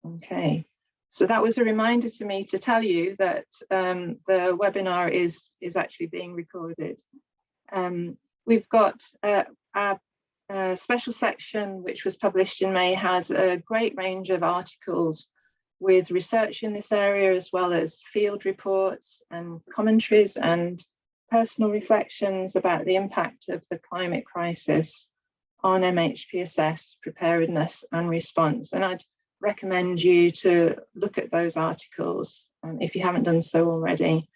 Okay, so that was a reminder to me to tell you that the webinar is actually being recorded. We've got our special section, which was published in May, has a great range of articles with research in this area, as well as field reports and commentaries and personal reflections about the impact of the climate crisis on MHPSS preparedness and response. And I'd recommend you to look at those articles if you haven't done so already.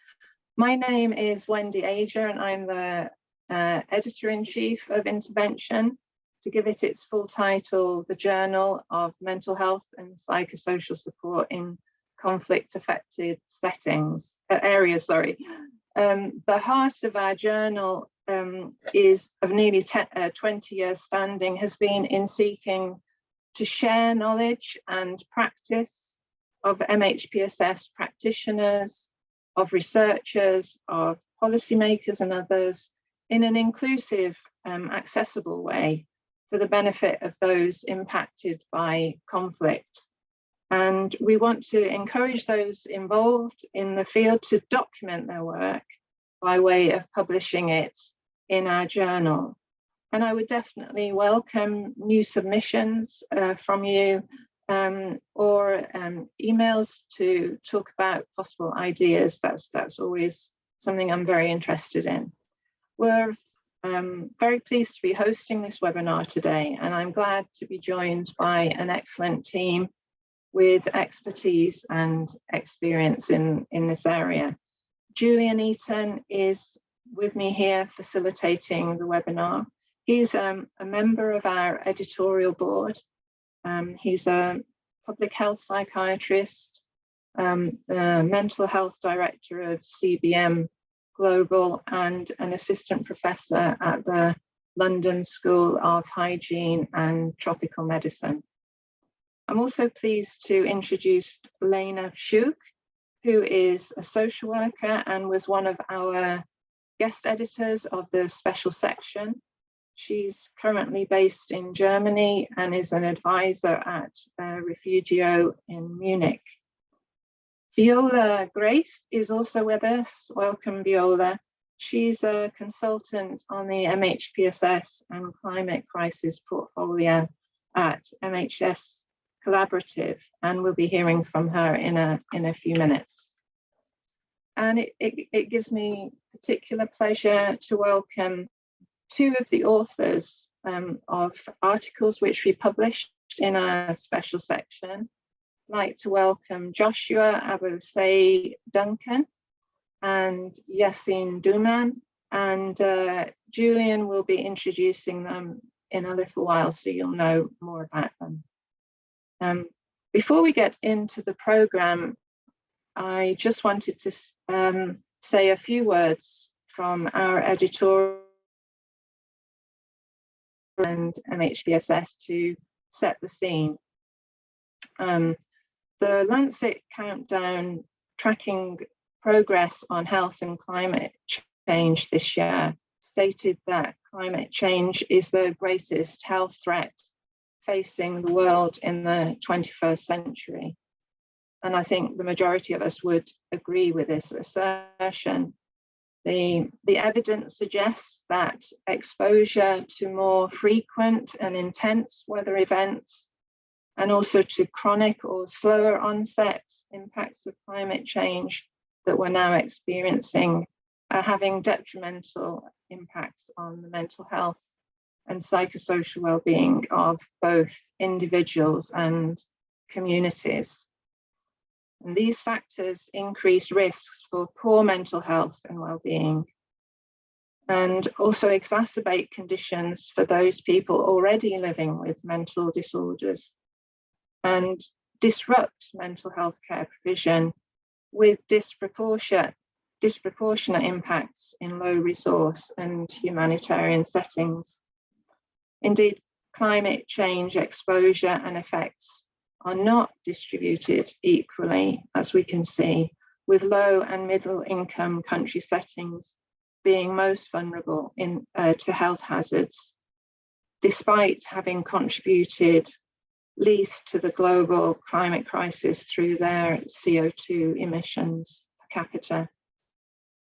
My name is Wendy Ager, and I'm the Editor-in-Chief of Intervention. To give it its full title, the Journal of Mental Health and Psychosocial Support in Conflict-Affected Settings, areas. The heart of our journal is of nearly 20 years standing, has been in seeking to share knowledge and practice of MHPSS practitioners, of researchers, of policymakers and others in an inclusive, accessible way for the benefit of those impacted by conflict. And we want to encourage those involved in the field to document their work by way of publishing it in our journal. And I would definitely welcome new submissions from you or emails to talk about possible ideas. That's always something I'm very interested in. We're very pleased to be hosting this webinar today, and I'm glad to be joined by an excellent team with expertise and experience in this area. Julian Eaton is with me here facilitating the webinar. He's a member of our editorial board. He's a public health psychiatrist, the mental health director of CBM Global, and an assistant professor at the London School of Hygiene and Tropical Medicine. I'm also pleased to introduce Lena Schuch, who is a social worker and was one of our guest editors of the special section. She's currently based in Germany and is an advisor at Refugio in Munich. Viola Graef is also with us. Welcome, Viola. She's a consultant on the MHPSS and climate crisis portfolio at MHS Collaborative, and we'll be hearing from her in a few minutes. And it gives me particular pleasure to welcome two of the authors of articles which we published in our special section. I'd like to welcome Joshua Abosei Duncan and Yassine Duman, and Julian will be introducing them in a little while, so you'll know more about them. Before we get into the programme, I just wanted to say a few words from our editorial and MHPSS to set the scene. The Lancet Countdown tracking progress on health and climate change this year stated that climate change is the greatest health threat facing the world in the 21st century. And I think the majority of us would agree with this assertion. The evidence suggests that exposure to more frequent and intense weather events, and also to chronic or slower onset impacts of climate change that we're now experiencing, are having detrimental impacts on the mental health and psychosocial well-being of both individuals and communities. And these factors increase risks for poor mental health and well-being, and also exacerbate conditions for those people already living with mental disorders, and disrupt mental health care provision with disproportionate impacts in low resource and humanitarian settings. Indeed, climate change exposure and effects are not distributed equally, as we can see, with low and middle income country settings being most vulnerable to health hazards. despite having contributed least to the global climate crisis through their CO2 emissions per capita.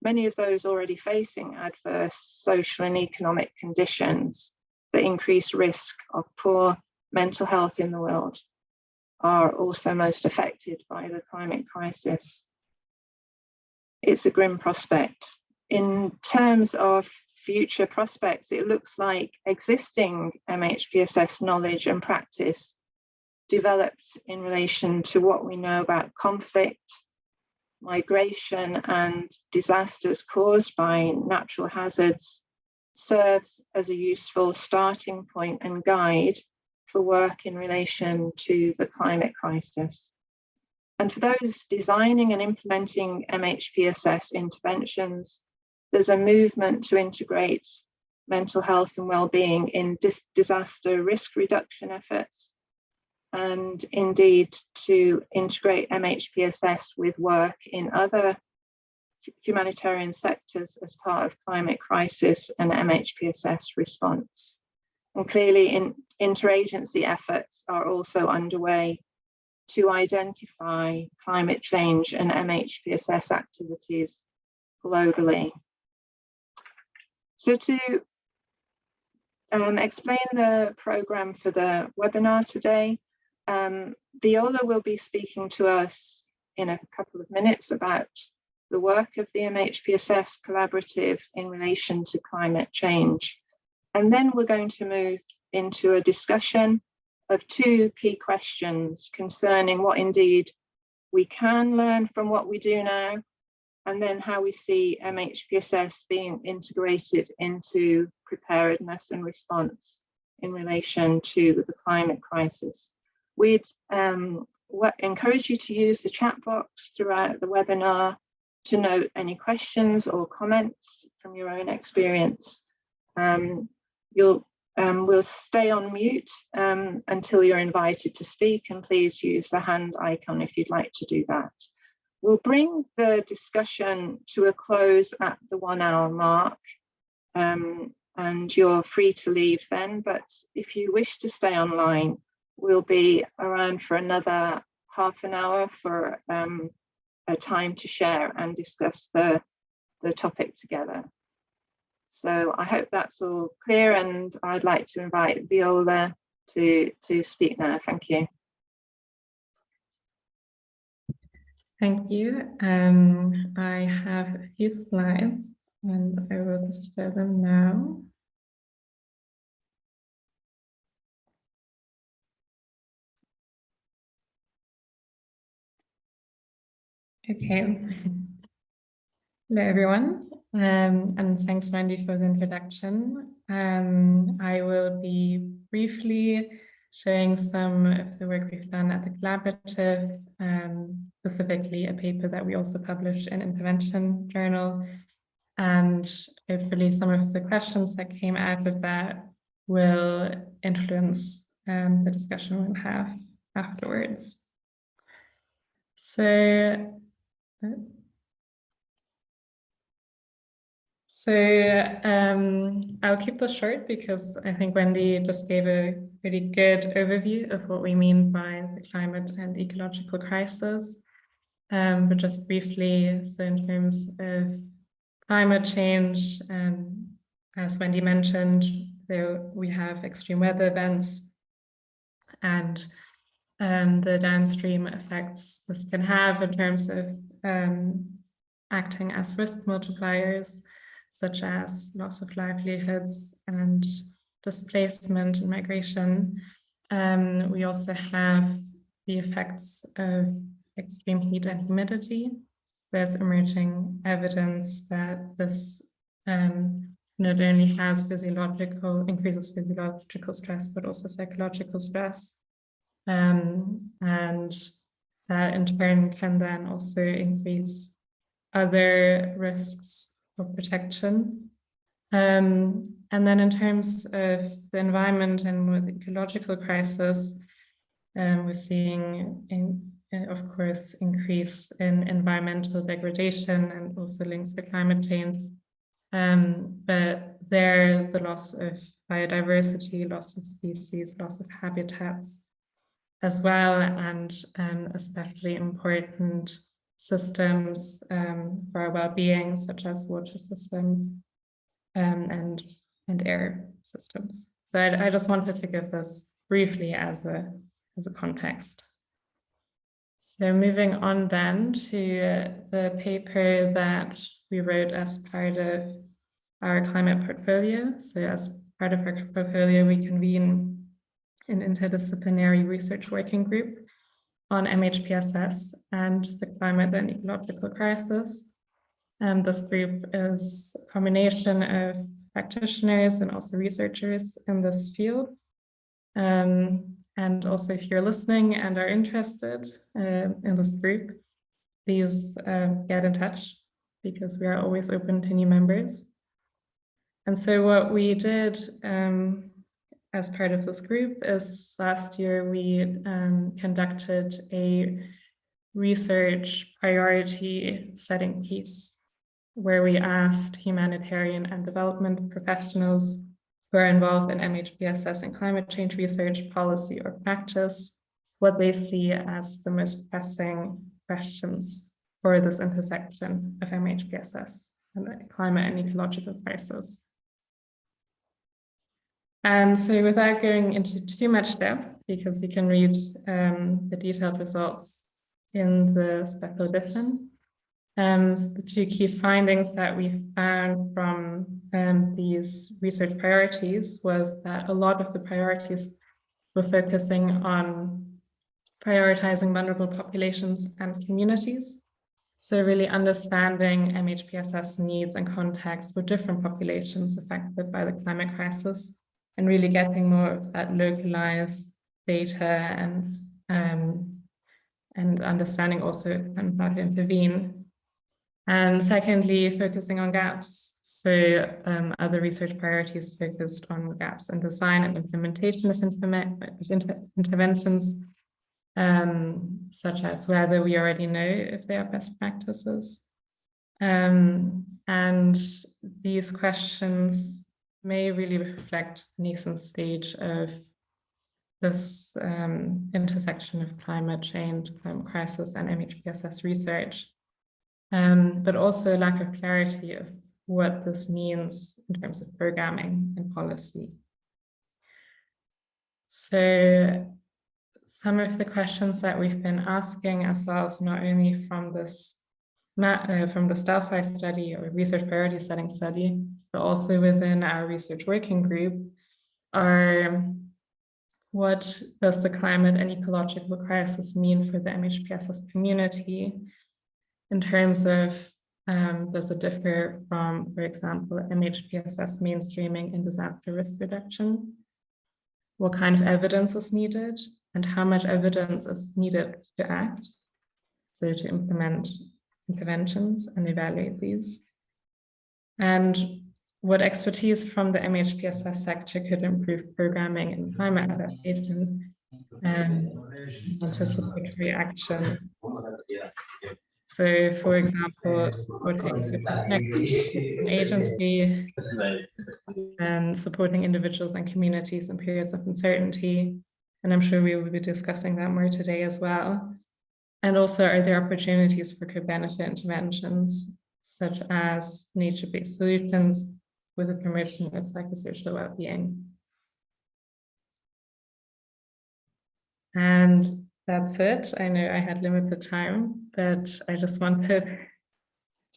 Many of those already facing adverse social and economic conditions that increase risk of poor mental health in the world are also most affected by the climate crisis. It's a grim prospect. In terms of future prospects, it looks like existing MHPSS knowledge and practice developed in relation to what we know about conflict, migration, and disasters caused by natural hazards serves as a useful starting point and guide for work in relation to the climate crisis. And for those designing and implementing MHPSS interventions, there's a movement to integrate mental health and well-being in disaster risk reduction efforts, and indeed to integrate MHPSS with work in other humanitarian sectors as part of climate crisis and MHPSS response. And clearly, interagency efforts are also underway to identify climate change and MHPSS activities globally. So to explain the programme for the webinar today, Viola will be speaking to us in a couple of minutes about the work of the MHPSS collaborative in relation to climate change. And then we're going to move into a discussion of two key questions concerning what indeed we can learn from what we do now, and then how we see MHPSS being integrated into preparedness and response in relation to the climate crisis. We'd encourage you to use the chat box throughout the webinar to note any questions or comments from your own experience. We'll stay on mute until you're invited to speak, and please use the hand icon if you'd like to do that. We'll bring the discussion to a close at the 1 hour mark, and you're free to leave then, but if you wish to stay online, we'll be around for another half an hour for a time to share and discuss the topic together. So I hope that's all clear, and I'd like to invite Viola to speak now. Thank you. Thank you. I have a few slides and I will share them now. Okay. Hello, everyone, and thanks, Wendy, for the introduction. I will be briefly showing some of the work we've done at the collaborative, specifically a paper that we also published in Intervention Journal, and hopefully some of the questions that came out of that will influence the discussion we'll have afterwards. I'll keep this short because I think Wendy just gave a pretty good overview of what we mean by the climate and ecological crisis. But just briefly, so in terms of climate change, as Wendy mentioned, we have extreme weather events and the downstream effects this can have in terms of acting as risk multipliers, such as loss of livelihoods and displacement and migration. We also have the effects of extreme heat and humidity. There's emerging evidence that this not only has increases physiological stress, but also psychological stress. And that in turn can then also increase other risks for protection. And then in terms of the environment and with the ecological crisis, we're seeing, of course, increase in environmental degradation and also links to climate change. But there, the loss of biodiversity, loss of species, loss of habitats as well, and especially important systems for our well-being, such as water systems and air systems. So I just wanted to give this briefly as a context. So moving on then to the paper that we wrote as part of our climate portfolio. So as part of our portfolio, we convene an interdisciplinary research working group on MHPSS and the climate and ecological crisis. And this group is a combination of practitioners and also researchers in this field. And also, if you're listening and are interested in this group, please get in touch, because we are always open to new members. And so what we did as part of this group is last year we conducted a research priority setting piece where we asked humanitarian and development professionals who are involved in MHPSS and climate change research, policy, or practice, what they see as the most pressing questions for this intersection of MHPSS and the climate and ecological crisis. And so without going into too much depth, because you can read the detailed results in the special edition, the two key findings that we found from these research priorities was that a lot of the priorities were focusing on prioritizing vulnerable populations and communities. So really understanding MHPSS needs and context for different populations affected by the climate crisis, and really getting more of that localized data and understanding also how to intervene. And secondly, focusing on gaps. So other research priorities focused on gaps in design and implementation of interventions, such as whether we already know if they are best practices. And these questions may really reflect the nascent stage of this intersection of climate change, climate crisis, and MHPSS research, but also a lack of clarity of what this means in terms of programming and policy. So some of the questions that we've been asking ourselves, not only from this from the Delphi study or research priority setting study, but also within our research working group, are what does the climate and ecological crisis mean for the MHPSS community in terms of does it differ from, for example, MHPSS mainstreaming in disaster risk reduction? What kind of evidence is needed, and how much evidence is needed to act, so to implement interventions and evaluate these? And what expertise from the MHPSS sector could improve programming and climate adaptation and anticipatory action? So, for example, supporting an agency and supporting individuals and communities in periods of uncertainty. And I'm sure we will be discussing that more today as well. And also, are there opportunities for co-benefit interventions, such as nature-based solutions with the promotion of psychosocial well-being? And that's it. I know I had limited time, but I just wanted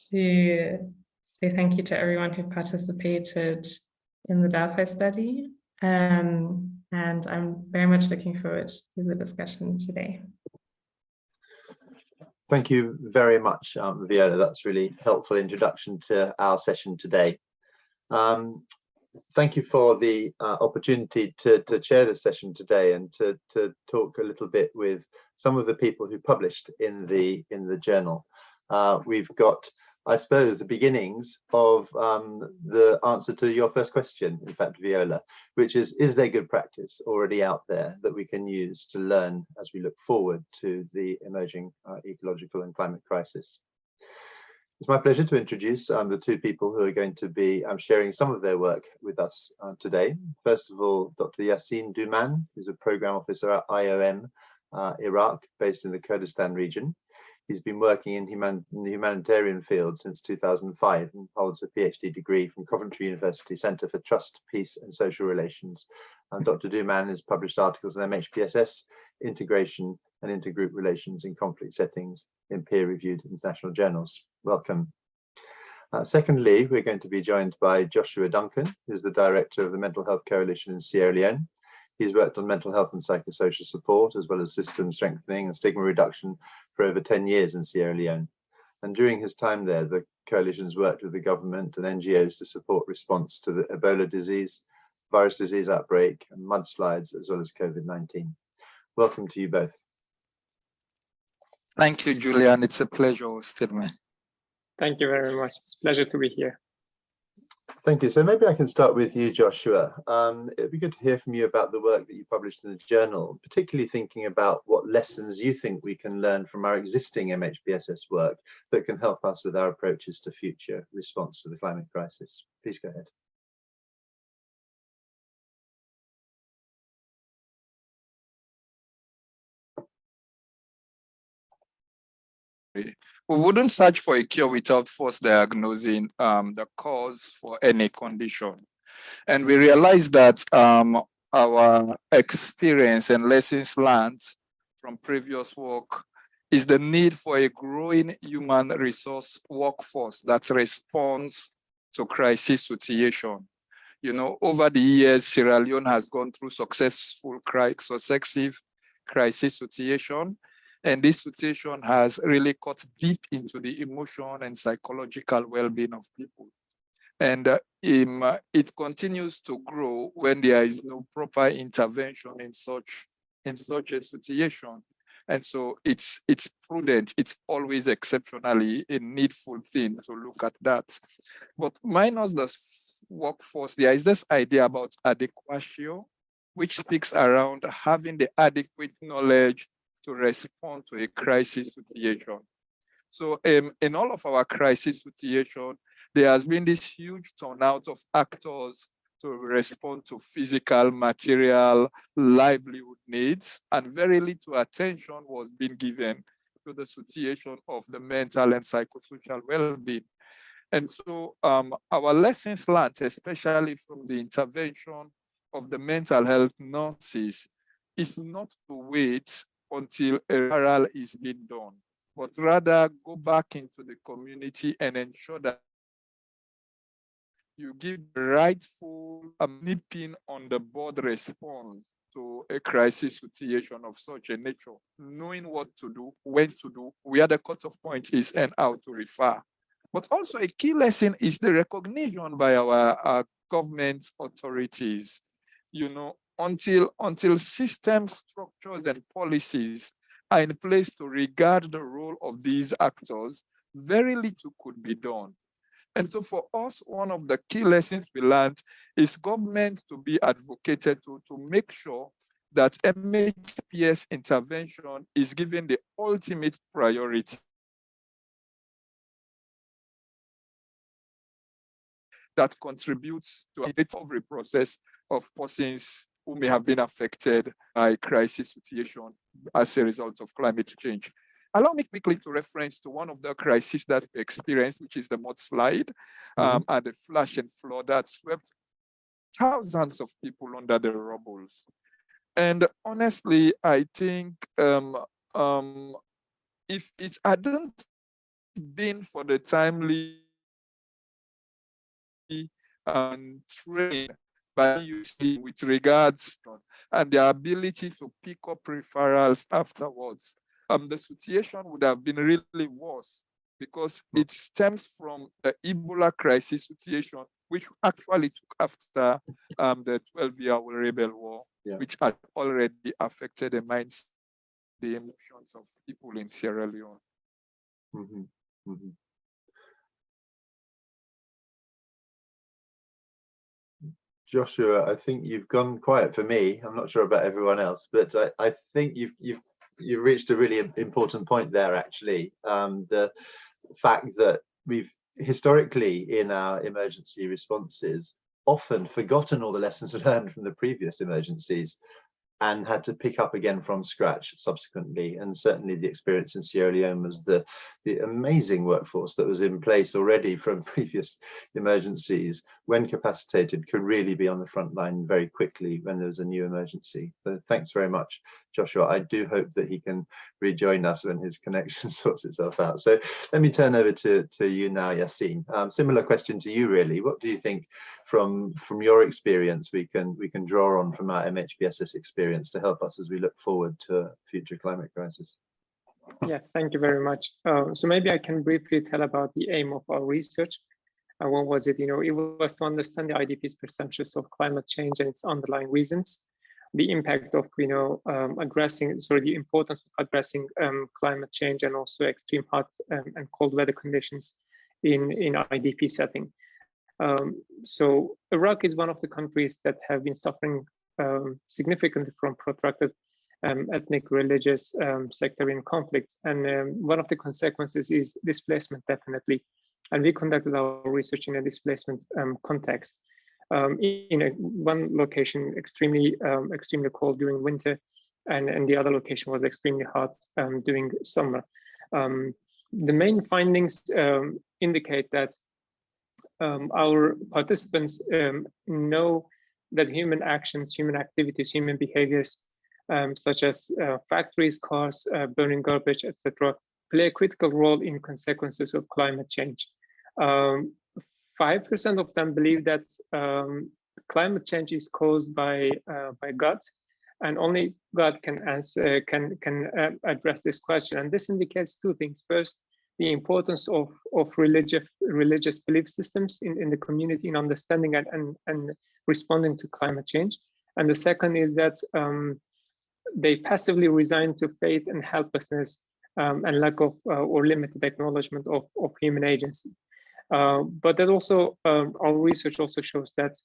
to say thank you to everyone who participated in the Delphi study. And I'm very much looking forward to the discussion today. Thank you very much, Viola. That's really helpful introduction to our session today. Thank you for the opportunity to chair this session today and to talk a little bit with some of the people who published in the journal. We've got, I suppose, the beginnings of the answer to your first question, in fact, Viola, which is there good practice already out there that we can use to learn as we look forward to the emerging ecological and climate crisis? It's my pleasure to introduce the two people who are going to be sharing some of their work with us today. First of all, Dr. Yassine Douman, who's a program officer at IOM Iraq, based in the Kurdistan region. He's been working in the humanitarian field since 2005 and holds a PhD degree from Coventry University Centre for Trust, Peace and Social Relations. Dr. Douman has published articles on MHPSS, integration and intergroup relations in conflict settings in peer-reviewed international journals. Welcome. Secondly, we're going to be joined by Joshua Duncan, who's the director of the Mental Health Coalition in Sierra Leone. He's worked on mental health and psychosocial support, as well as system strengthening and stigma reduction for over 10 years in Sierra Leone. And during his time there, the coalition's worked with the government and NGOs to support response to the Ebola disease, virus disease outbreak, and mudslides, as well as COVID-19. Welcome to you both. Thank you, Julian. It's a pleasure hosting me. Thank you very much. It's a pleasure to be here. Thank you. So maybe I can start with you, Joshua. It'd be good to hear from you about the work that you published in the journal, particularly thinking about what lessons you think we can learn from our existing MHPSS work that can help us with our approaches to future response to the climate crisis. Please go ahead. We wouldn't search for a cure without first diagnosing the cause for any condition. And we realized that our experience and lessons learned from previous work is the need for a growing human resource workforce that responds to crisis situation. You know, over the years, Sierra Leone has gone through successive crisis situation. And this situation has really cut deep into the emotion and psychological well-being of people. And it continues to grow when there is no proper intervention in such a situation. And so it's prudent, it's always exceptionally a needful thing to look at that. But minus the workforce, there is this idea about adequatio, which speaks around having the adequate knowledge to respond to a crisis situation. So in all of our crisis situation, there has been this huge turnout of actors to respond to physical, material, livelihood needs, and very little attention was being given to the situation of the mental and psychosocial well-being. And so our lessons learned, especially from the intervention of the mental health nurses, is not to wait until a referral is being done, but rather go back into the community and ensure that you give rightful nipping on the board response to a crisis situation of such a nature, knowing what to do, when to do, where the cutoff point is, and how to refer. But also a key lesson is the recognition by our government authorities, you know, until system structures and policies are in place to regard the role of these actors, very little could be done. And so for us, one of the key lessons we learned is government to be advocated to make sure that MHPS intervention is given the ultimate priority that contributes to a recovery process of persons who may have been affected by crisis situation as a result of climate change. Allow me quickly to reference to one of the crises that we experienced, which is the mudslide and the flash and flood that swept thousands of people under the rubble. And honestly, I think if it hadn't been for the timely and train by UC with regards and the ability to pick up referrals afterwards, the situation would have been really worse because it stems from the Ebola crisis situation, which actually took after the 12-year rebel war, which had already affected the minds, the emotions of people in Sierra Leone. Joshua, I think you've gone quiet for me. I'm not sure about everyone else, but I think you've reached a really important point there, actually. The fact that we've historically in our emergency responses often forgotten all the lessons learned from the previous emergencies and had to pick up again from scratch subsequently. And certainly the experience in Sierra Leone was the amazing workforce that was in place already from previous emergencies, when capacitated, could really be on the front line very quickly when there was a new emergency. So thanks very much, Joshua. I do hope that he can rejoin us when his connection sorts itself out. So let me turn over to you now, Yassine. Similar question to you, really. What do you think from your experience we can draw on from our MHPSS experience to help us as we look forward to a future climate crisis? Yeah, thank you very much. So maybe I can briefly tell about the aim of our research. What was it? It was to understand the IDP's perceptions of climate change and its underlying reasons, the impact of the importance of addressing climate change and also extreme hot and cold weather conditions in IDP setting. So Iraq is one of the countries that have been suffering significantly from protracted ethnic, religious, sectarian conflicts, and one of the consequences is displacement, definitely. And we conducted our research in a displacement context. One location extremely cold during winter, and the other location was extremely hot during summer. The main findings indicate that our participants know that human actions, human activities, human behaviors, such as factories, cars, burning garbage, etc., play a critical role in consequences of climate change. 5% of them believe that climate change is caused by God, and only God can address this question. And this indicates two things. First, the importance of religious belief systems in the community in understanding and responding to climate change. And the second is that they passively resign to fate and helplessness and lack of or limited acknowledgement of human agency. But that also, our research also shows that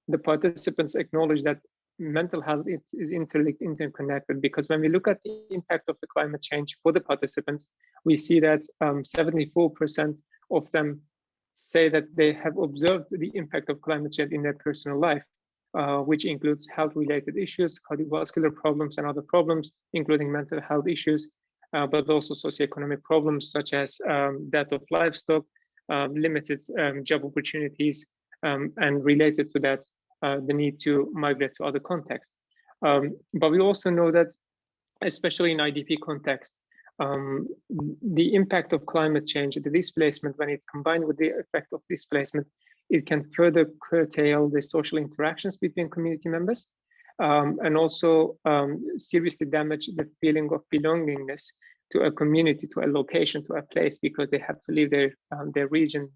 the participants acknowledge that mental health is interconnected, because when we look at the impact of the climate change for the participants, we see that 74% of them say that they have observed the impact of climate change in their personal life, which includes health-related issues, cardiovascular problems, and other problems, including mental health issues, but also socioeconomic problems such as death of livestock, limited job opportunities, and related to that, the need to migrate to other contexts. But we also know that, especially in IDP context, the impact of climate change, the displacement, when it's combined with the effect of displacement, it can further curtail the social interactions between community members, and also seriously damage the feeling of belongingness to a community, to a location, to a place, because they have to leave their region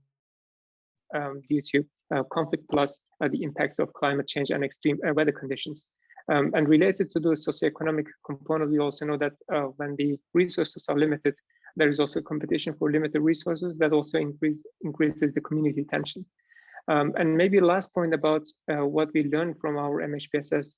due to conflict, plus the impacts of climate change and extreme weather conditions. And related to the socioeconomic component, we also know that when the resources are limited, there is also competition for limited resources that also increases the community tension. And maybe last point about what we learned from our MHPSS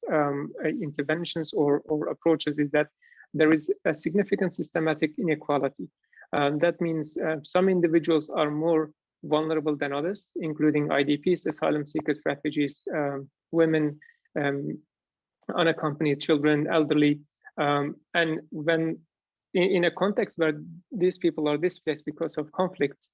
interventions or approaches is that there is a significant systematic inequality. That means some individuals are more vulnerable than others, including IDPs, asylum seekers, refugees, women, unaccompanied children, elderly. And when in a context where these people are displaced because of conflicts,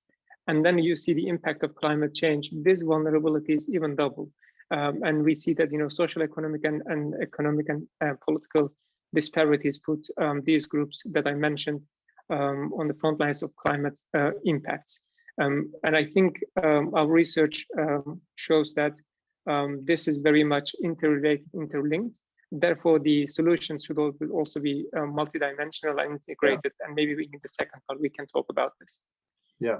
and then you see the impact of climate change, this vulnerability is even double. And we see that social, economic, and economic and political disparities put these groups that I mentioned on the front lines of climate impacts. And I think our research shows that this is very much interrelated, interlinked. Therefore, the solutions should also be multidimensional and integrated. Yeah. And maybe in the second part, we can talk about this. Yeah.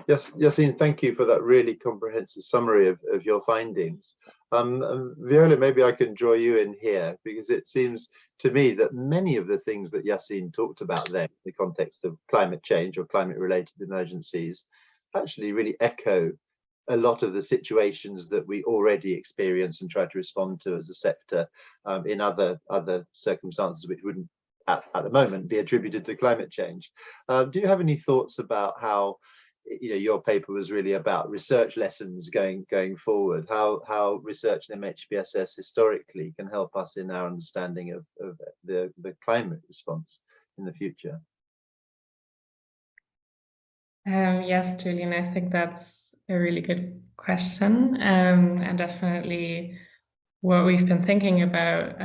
Yes, Yassine, thank you for that really comprehensive summary of your findings. Viola, maybe I can draw you in here, because it seems to me that many of the things that Yassine talked about there in the context of climate change or climate-related emergencies actually really echo a lot of the situations that we already experience and try to respond to as a sector in other circumstances which wouldn't at the moment be attributed to climate change. Do you have any thoughts about how your paper was really about research lessons going forward, how research in MHPSS historically can help us in our understanding of the climate response in the future. Yes, Julian, I think that's a really good question, and definitely what we've been thinking about,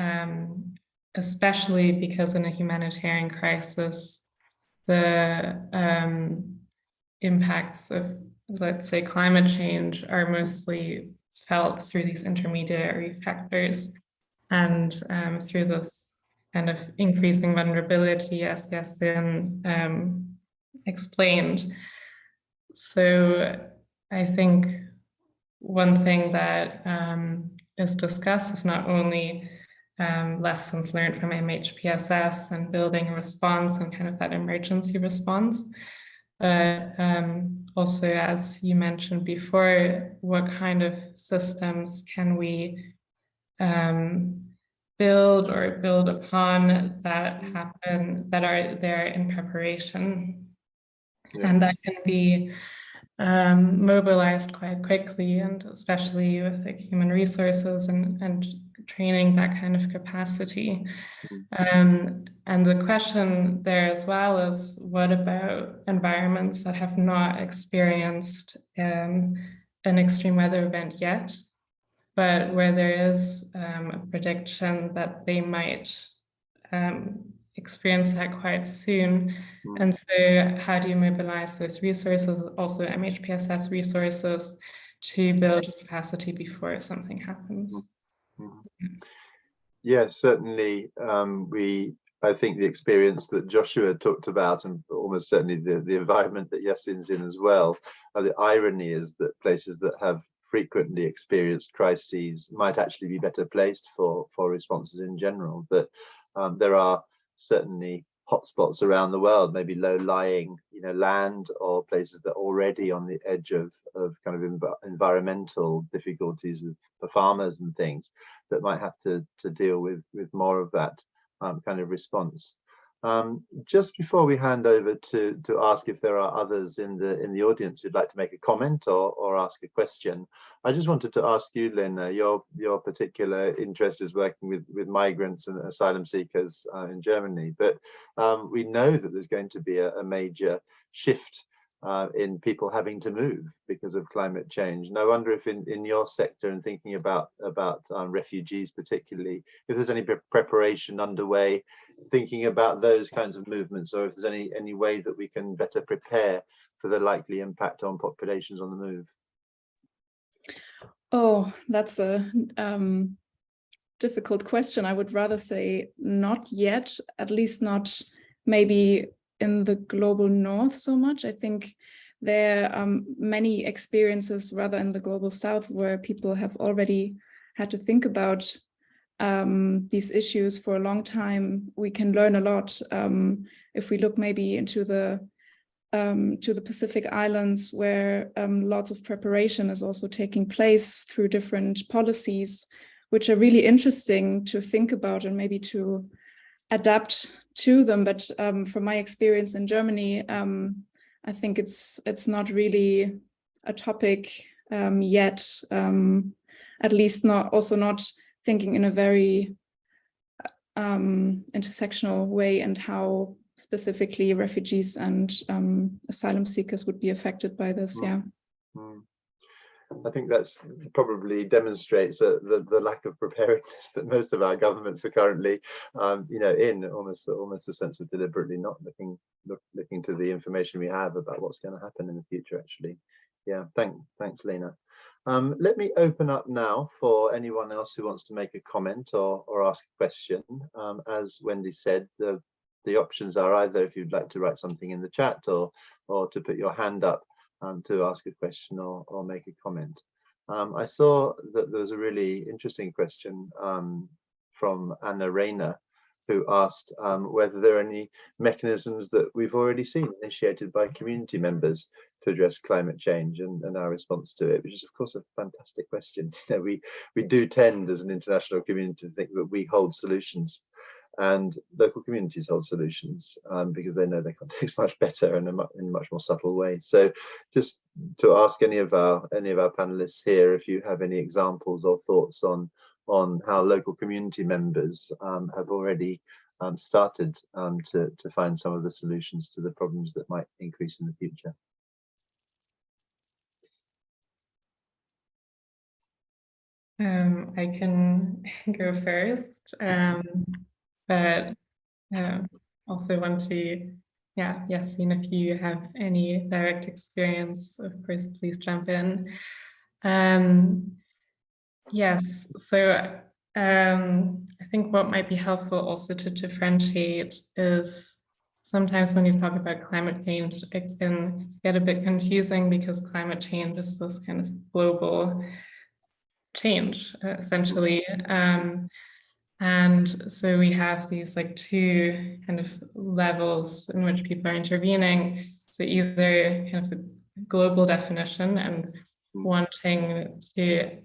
especially because in a humanitarian crisis, the impacts of, let's say, climate change are mostly felt through these intermediary factors and through this kind of increasing vulnerability, as Yasin explained. So I think one thing that is discussed is not only lessons learned from MHPSS and building a response and kind of that emergency response, but also, as you mentioned before, what kind of systems can we build or build upon that happen, that are there in preparation, and that can be mobilized quite quickly, and especially with like human resources and training that kind of capacity. And the question there as well is, what about environments that have not experienced an extreme weather event yet, but where there is a prediction that they might experience that quite soon? And so how do you mobilize those resources, also MHPSS resources, to build capacity before something happens? Yes, certainly. I think the experience that Joshua talked about, and almost certainly the environment that Yasin's in as well, the irony is that places that have frequently experienced crises might actually be better placed for responses in general. But there are certainly hotspots around the world, maybe low-lying, land, or places that are already on the edge of kind of environmental difficulties with the farmers and things, that might have to deal with more of that kind of response. Just before we hand over to ask if there are others in the audience who'd like to make a comment or ask a question, I just wanted to ask you, Lena, your particular interest is working with migrants and asylum seekers in Germany, but we know that there's going to be a major shift in people having to move because of climate change. And I wonder if in your sector, and thinking about refugees particularly, if there's any preparation underway, thinking about those kinds of movements, or if there's any way that we can better prepare for the likely impact on populations on the move. Oh, that's a difficult question. I would rather say not yet, at least not maybe in the global north so much. I think there are many experiences rather in the global south where people have already had to think about these issues for a long time. We can learn a lot if we look maybe into the to the Pacific Islands, where lots of preparation is also taking place through different policies, which are really interesting to think about and maybe to adapt to them. But from my experience in Germany, I think it's not really a topic yet, at least not thinking in a very intersectional way, and how specifically refugees and asylum seekers would be affected by this. I think that's probably demonstrates the lack of preparedness that most of our governments are currently, in almost a sense of deliberately not looking to the information we have about what's going to happen in the future. Actually, yeah. Thanks, Lena. Let me open up now for anyone else who wants to make a comment or ask a question. As Wendy said, the options are either if you'd like to write something in the chat or to put your hand up to ask a question or make a comment. I saw that there was a really interesting question from Anna Rayner, who asked whether there are any mechanisms that we've already seen initiated by community members to address climate change and our response to it, which is of course a fantastic question. We do tend as an international community to think that we hold solutions. and local communities hold solutions because they know their context much better and in a much more subtle way. So just to ask any of our panelists here if you have any examples or thoughts on how local community members have already started to find some of the solutions to the problems that might increase in the future. I can go first, but also want to, Yassine, if you have any direct experience, of course, please jump in. Yes, so I think what might be helpful also to differentiate is sometimes when you talk about climate change, it can get a bit confusing because climate change is this kind of global change, essentially. And so we have these like two kind of levels in which people are intervening. So either kind of the global definition and wanting to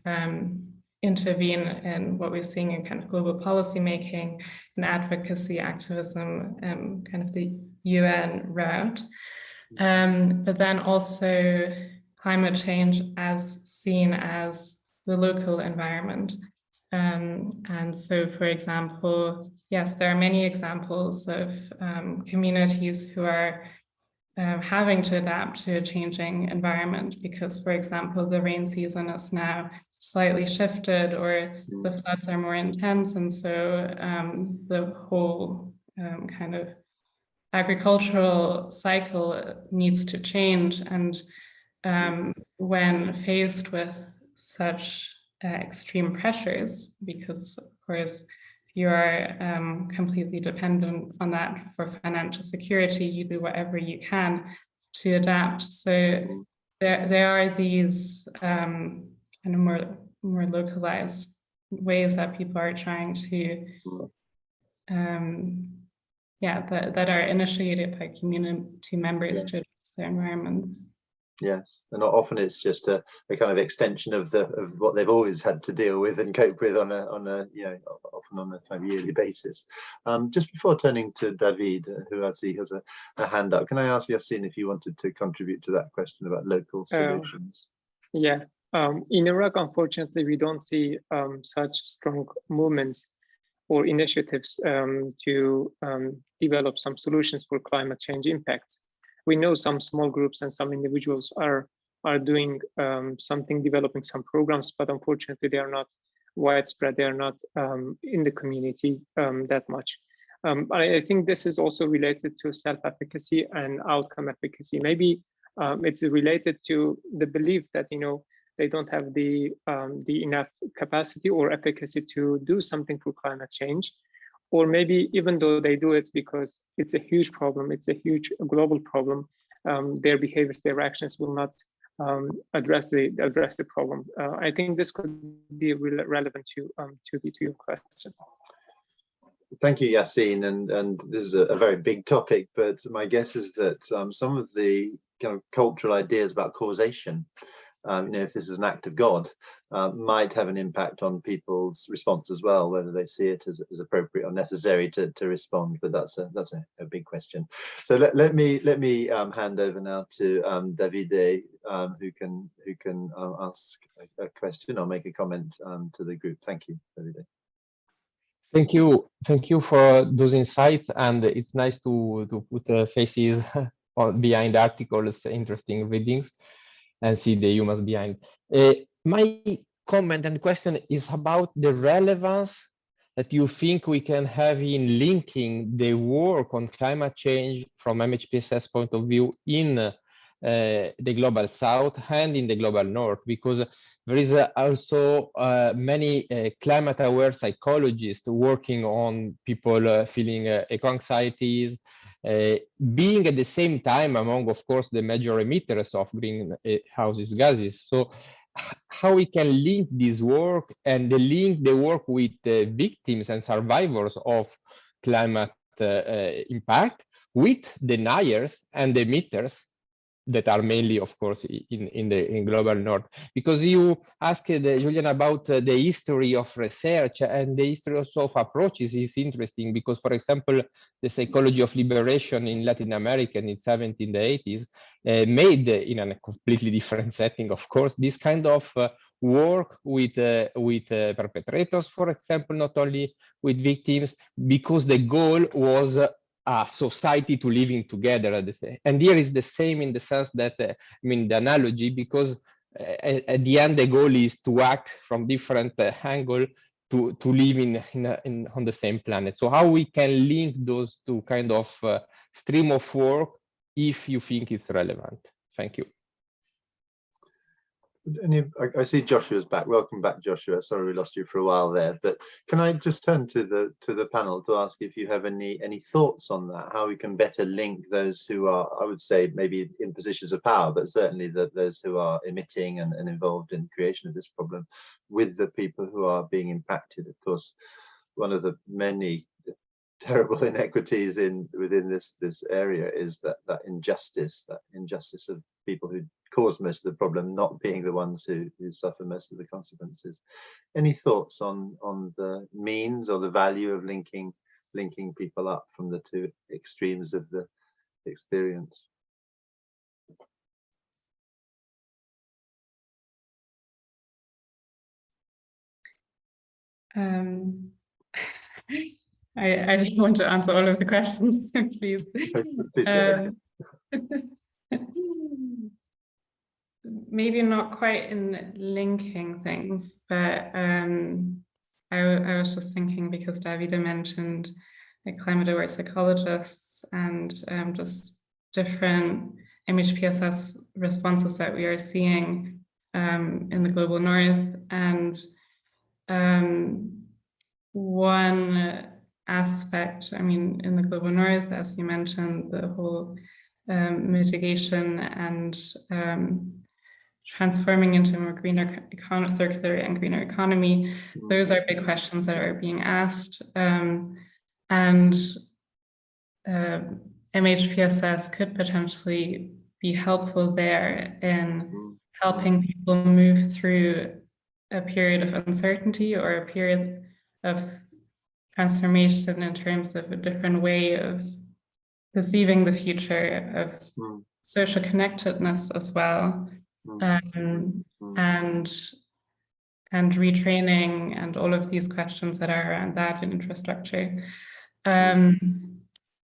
intervene in what we're seeing in kind of global policy making and advocacy, activism, kind of the UN route. But then also climate change as seen as the local environment. And so, for example, yes, there are many examples of communities who are having to adapt to a changing environment because, for example, the rain season is now slightly shifted or the floods are more intense. And so the whole kind of agricultural cycle needs to change. And when faced with such extreme pressures, because of course you are completely dependent on that for financial security, you do whatever you can to adapt. So there are these kind of more localized ways that people are trying to that are initiated by community members to address their environment. Yes, and often it's just a kind of extension of what they've always had to deal with and cope with on a often on a kind of yearly basis. Just before turning to David, who I see has a hand up, can I ask Yassine if you wanted to contribute to that question about local solutions? Yeah, in Iraq, unfortunately, we don't see such strong movements or initiatives to develop some solutions for climate change impacts. We know some small groups and some individuals are doing something, developing some programs, but unfortunately they are not widespread. They are not in the community that much. I think this is also related to self-efficacy and outcome efficacy. Maybe it's related to the belief that they don't have the enough capacity or efficacy to do something for climate change. Or maybe even though they do it because it's a huge problem, it's a huge global problem, their behaviors, their actions will not address the problem. I think this could be relevant to your question. Thank you, Yassine, and this is a very big topic, but my guess is that some of the kind of cultural ideas about causation, if this is an act of God, might have an impact on people's response as well, whether they see it as appropriate or necessary to respond. But that's a big question. So let me hand over now to Davide, who can ask a question or make a comment to the group. Thank you, Davide. Thank you for those insights, and it's nice to put faces behind articles, interesting readings, and see the humans behind. My comment and question is about the relevance that you think we can have in linking the work on climate change from MHPSS point of view in the global south and in the global north, because there is also many climate aware psychologists working on people feeling eco-anxieties, being at the same time among, of course, the major emitters of greenhouse gases. So how we can link this work and link the work with victims and survivors of climate impact with deniers and emitters, that are mainly, of course, in global north. Because you asked Julian about the history of research, and the history also of approaches is interesting, because, for example, the psychology of liberation in Latin America in the 70s, 80s made in a completely different setting, of course, this kind of work with perpetrators, for example, not only with victims, because the goal was a society to living together. And here is the same in the sense that, I mean, the analogy, because at the end, the goal is to act from different angle to live on the same planet. So how we can link those two kind of stream of work, if you think it's relevant? Thank you. I see Joshua's back. Welcome back, Joshua. Sorry we lost you for a while there, but can I just turn to the panel to ask if you have any thoughts on that, how we can better link those who are, I would say, maybe in positions of power, but certainly those who are emitting and involved in creation of this problem, with the people who are being impacted. Of course, one of the many terrible inequities within this area is that injustice of people who cause most of the problem not being the ones who suffer most of the consequences. Any thoughts on the means or the value of linking people up from the two extremes of the experience? I don't want to answer all of the questions, please. Maybe not quite in linking things, but I was just thinking, because Davide mentioned climate aware psychologists and just different MHPSS responses that we are seeing in the global north. And one aspect, I mean, in the global north, as you mentioned, the whole mitigation and transforming into a more greener circular and greener economy, those are big questions that are being asked. And MHPSS could potentially be helpful there in helping people move through a period of uncertainty or a period of transformation in terms of a different way of perceiving the future, of social connectedness as well, and retraining and all of these questions that are around that in infrastructure.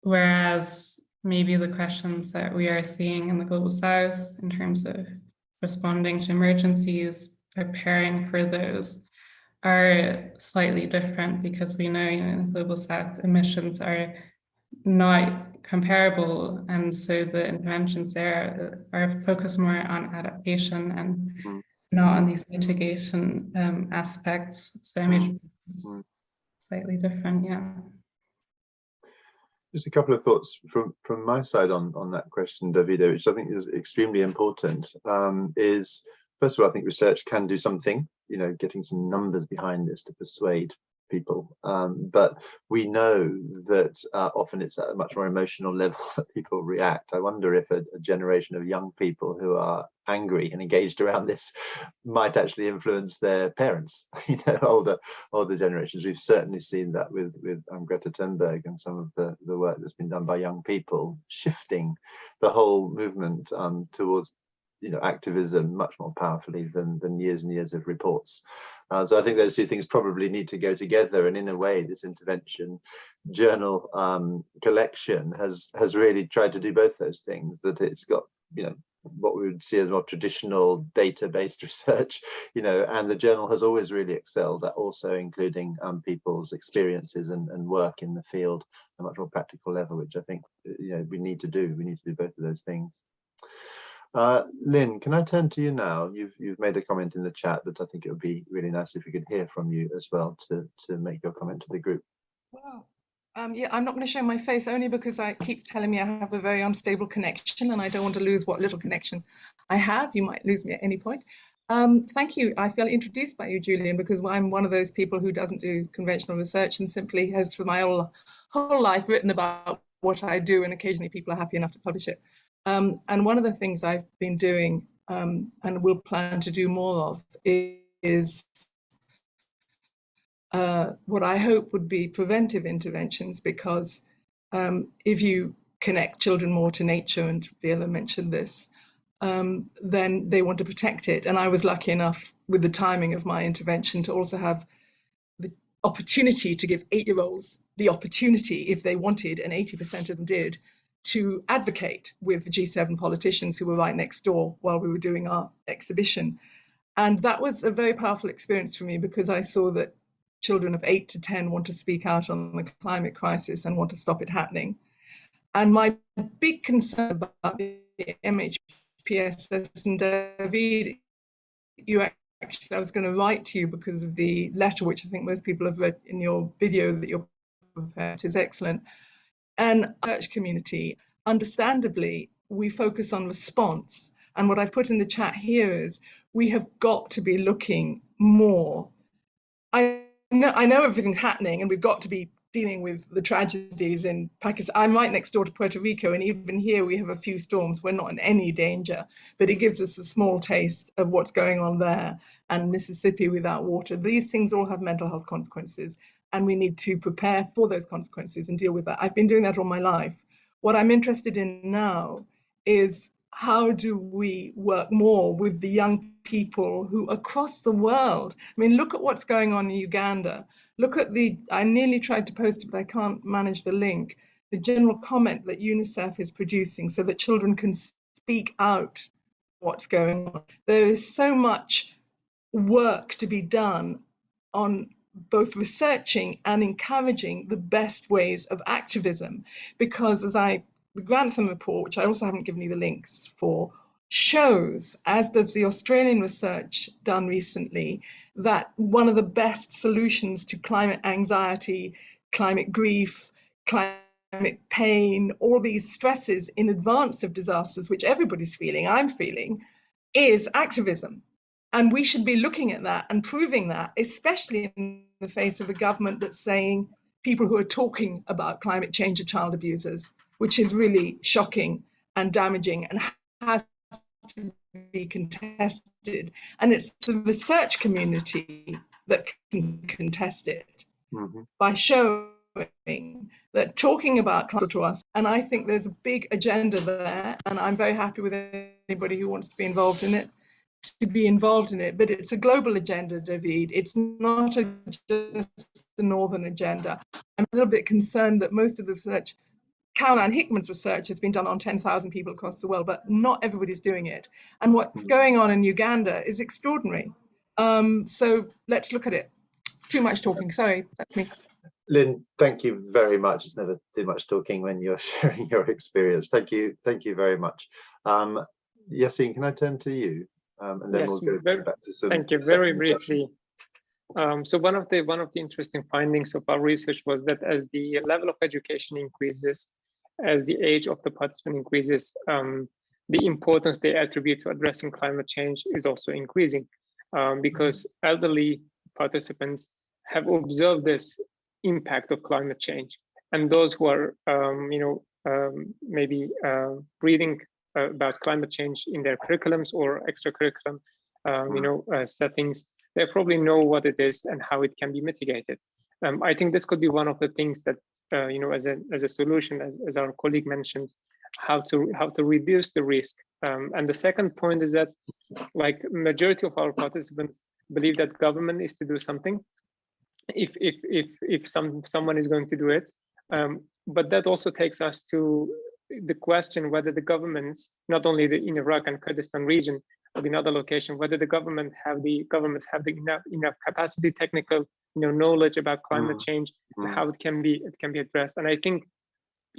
Whereas maybe the questions that we are seeing in the global south in terms of responding to emergencies, preparing for those, are slightly different, because we know in the global south emissions are not comparable, and so the interventions there are focused more on adaptation and not on these mitigation aspects. So it's slightly different, yeah. Just a couple of thoughts from my side on that question, Davide, which I think is extremely important. Is, first of all, I think research can do something, you know, getting some numbers behind this to persuade people. But we know that often it's at a much more emotional level that people react. I wonder if a generation of young people who are angry and engaged around this might actually influence their parents, you know, older generations. We've certainly seen that with Greta Thunberg and some of the work that's been done by young people, shifting the whole movement towards, you know, activism much more powerfully than years and years of reports. So I think those two things probably need to go together, and in a way this intervention journal collection has really tried to do both those things, that it's got, you know, what we would see as more traditional data-based research, you know, and the journal has always really excelled at also including people's experiences and work in the field at a much more practical level, which I think, you know, we need to do both of those things. Lynn, can I turn to you now? You've made a comment in the chat, but I think it would be really nice if we could hear from you as well to make your comment to the group. Well, yeah, I'm not going to show my face, only because it keeps telling me I have a very unstable connection, and I don't want to lose what little connection I have. You might lose me at any point. Thank you. I feel introduced by you, Julian, because I'm one of those people who doesn't do conventional research and simply has for my whole life written about what I do, and occasionally people are happy enough to publish it. And one of the things I've been doing and will plan to do more of is what I hope would be preventive interventions, because if you connect children more to nature, and Viola mentioned this, then they want to protect it. And I was lucky enough with the timing of my intervention to also have the opportunity to give 8-year-olds the opportunity, if they wanted, and 80% of them did, to advocate with the G7 politicians who were right next door while we were doing our exhibition. And that was a very powerful experience for me, because I saw that children of 8 to 10 want to speak out on the climate crisis and want to stop it happening. And my big concern about the MHPSS, and David, I was going to write to you because of the letter, which I think most people have read in your video that you're prepared, is excellent. And research community, understandably, we focus on response. And what I've put in the chat here is we have got to be looking more. I know everything's happening, and we've got to be dealing with the tragedies in Pakistan. I'm right next door to Puerto Rico, and even here we have a few storms. We're not in any danger, but it gives us a small taste of what's going on there. And Mississippi without water. These things all have mental health consequences, and we need to prepare for those consequences and deal with that. I've been doing that all my life. What I'm interested in now is how do we work more with the young people who across the world, I mean, look at what's going on in Uganda. Look at I nearly tried to post it, but I can't manage the link, the general comment that UNICEF is producing so that children can speak out what's going on. There is so much work to be done on both researching and encouraging the best ways of activism, because the Grantham report, which I also haven't given you the links for, shows, as does the Australian research done recently, that one of the best solutions to climate anxiety, climate grief, climate pain, all these stresses in advance of disasters, which everybody's feeling, I'm feeling, is activism. And we should be looking at that and proving that, especially in the face of a government that's saying people who are talking about climate change are child abusers, which is really shocking and damaging and has to be contested. And it's the research community that can contest it by showing that talking about climate to us. And I think there's a big agenda there, and I'm very happy with anybody who wants to be involved in it. But it's a global agenda, David. It's not just the Northern agenda. I'm a little bit concerned that most of the research, Caroline Hickman's research, has been done on 10,000 people across the world, but not everybody's doing it. And what's going on in Uganda is extraordinary. So let's look at it. Too much talking, sorry, that's me. Lynn, thank you very much. It's never too much talking when you're sharing your experience. Thank you very much. Yassine, can I turn to you? And then yes, we'll go back to some. Thank you. Very briefly. So one of the interesting findings of our research was that as the level of education increases, as the age of the participant increases, the importance they attribute to addressing climate change is also increasing, because elderly participants have observed this impact of climate change, and those who are maybe reading about climate change in their curriculums or extracurriculum settings, they probably know what it is and how it can be mitigated. I think this could be one of the things that as a solution, as our colleague mentioned, how to reduce the risk. And the second point is that, like, majority of our participants believe that government is to do something if someone is going to do it, but that also takes us to the question whether the governments, not only in Iraq and Kurdistan region, but in other locations, whether the governments have the enough capacity, technical knowledge about climate change, and how it can be addressed. And I think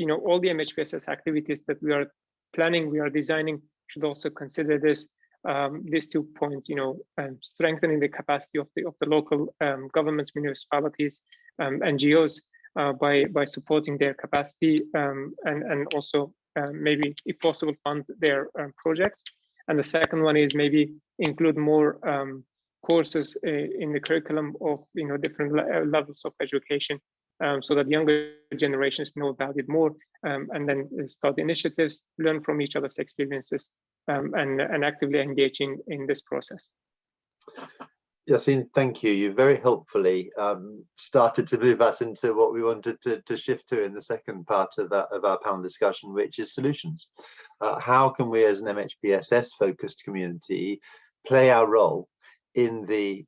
all the MHPSS activities that we are planning, we are designing, should also consider these 2 points, strengthening the capacity of the local governments, municipalities, NGOs, by supporting their capacity, and also maybe, if possible, fund their projects. And the second one is maybe include more courses in the curriculum of different levels of education so that younger generations know about it more, and then start initiatives, learn from each other's experiences, and actively engaging in this process. Yassine, thank you. You very helpfully started to move us into what we wanted to shift to in the second part of our panel discussion, which is solutions. How can we as an MHPSS focused community play our role in the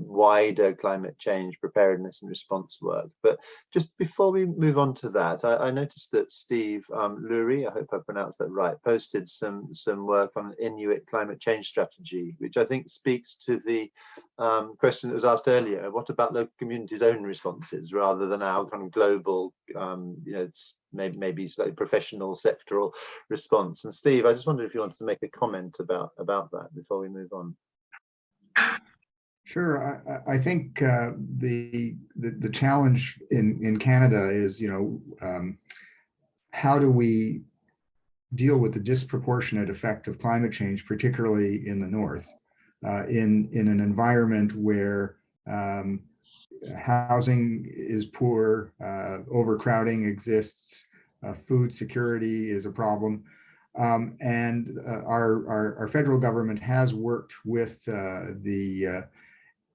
wider climate change preparedness and response work? But just before we move on to that, I noticed that Steve Lurie, I hope I pronounced that right, posted some work on Inuit climate change strategy, which I think speaks to the question that was asked earlier. What about local communities' own responses rather than our kind of global, it's maybe slightly professional sectoral response? And Steve, I just wondered if you wanted to make a comment about that before we move on. Sure. I think the challenge in Canada is, how do we deal with the disproportionate effect of climate change, particularly in the north, in an environment where housing is poor, overcrowding exists, food security is a problem. And our federal government has worked with the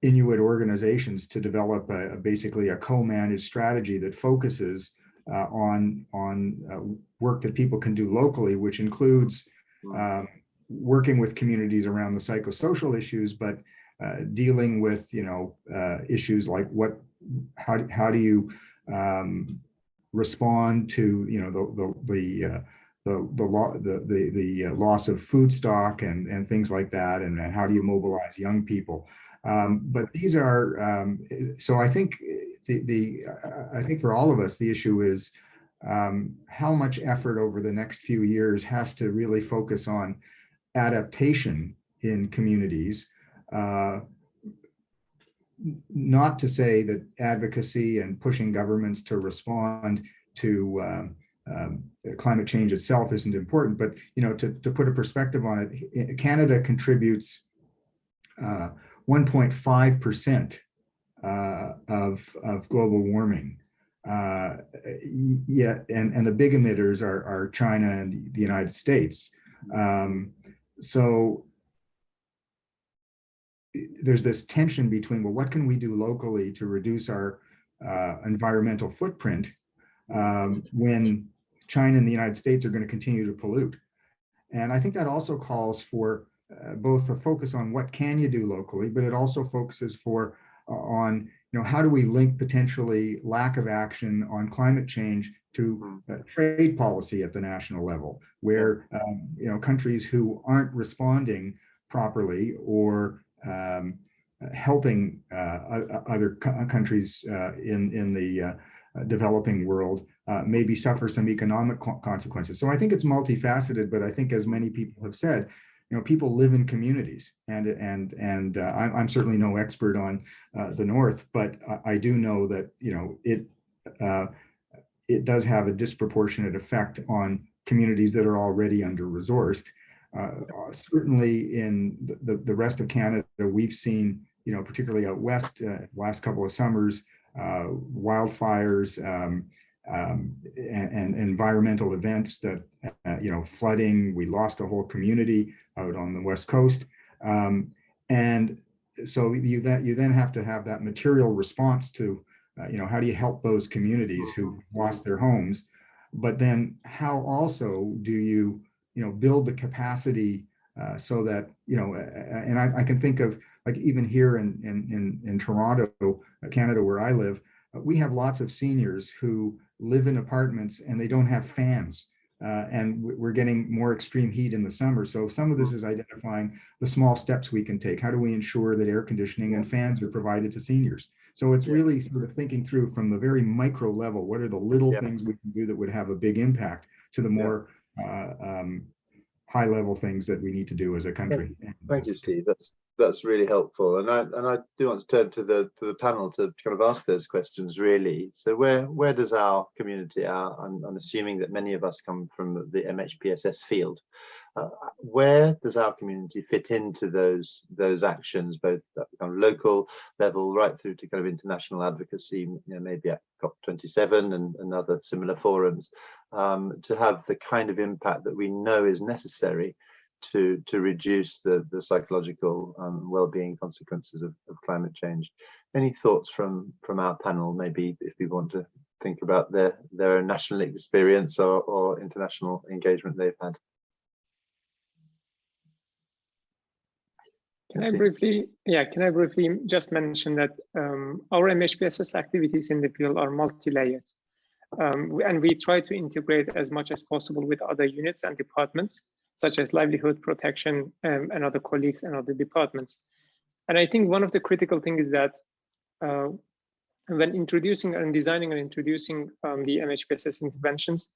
Inuit organizations to develop basically a co-managed strategy that focuses on work that people can do locally, which includes working with communities around the psychosocial issues, but dealing with issues like how do you respond to the loss of food stock and things like that, and how do you mobilize young people? But these are so I think I think for all of us the issue is how much effort over the next few years has to really focus on adaptation in communities. Not to say that advocacy and pushing governments to respond to climate change itself isn't important, but to put a perspective on it, Canada contributes 1.5% of global warming. And the big emitters are China and the United States. So there's this tension between, well, what can we do locally to reduce our environmental footprint when China and the United States are going to continue to pollute? And I think that also calls for both a focus on what can you do locally, but it also focuses on how do we link potentially lack of action on climate change to trade policy at the national level, where countries who aren't responding properly or helping other countries in the developing world maybe suffer some economic consequences. So I think it's multifaceted, but I think, as many people have said, people live in communities, and I'm certainly no expert on the North, but I do know that it does have a disproportionate effect on communities that are already under-resourced. Certainly in the rest of Canada, we've seen, particularly out west, last couple of summers, wildfires and environmental events that, flooding. We lost a whole community out on the West Coast. And so you then have to have that material response to, how do you help those communities who lost their homes? But then how also do you, build the capacity so that, and I can think of, like, even here in Toronto, Canada, where I live, we have lots of seniors who live in apartments and they don't have fans. And we're getting more extreme heat in the summer. So some of this is identifying the small steps we can take. How do we ensure that air conditioning and fans are provided to seniors? So it's really sort of thinking through from the very micro level, what are the little things we can do that would have a big impact, to the more high level things that we need to do as a country. Thank you, Steve. that's really helpful, and I do want to turn to the panel to kind of ask those questions really. So where does our community, I'm assuming that many of us come from the MHPSS field, where does our community fit into those actions, both at kind of local level right through to kind of international advocacy, you know, maybe at COP27 and other similar forums, to have the kind of impact that we know is necessary to reduce the psychological well-being consequences of climate change. Any thoughts from our panel, maybe if we want to think about their national experience or international engagement they've had? Can I briefly just mention that our MHPSS activities in the field are multi-layered, and we try to integrate as much as possible with other units and departments, such as livelihood protection and other colleagues and other departments. And I think one of the critical things is that when introducing and designing and introducing the MHPSS interventions,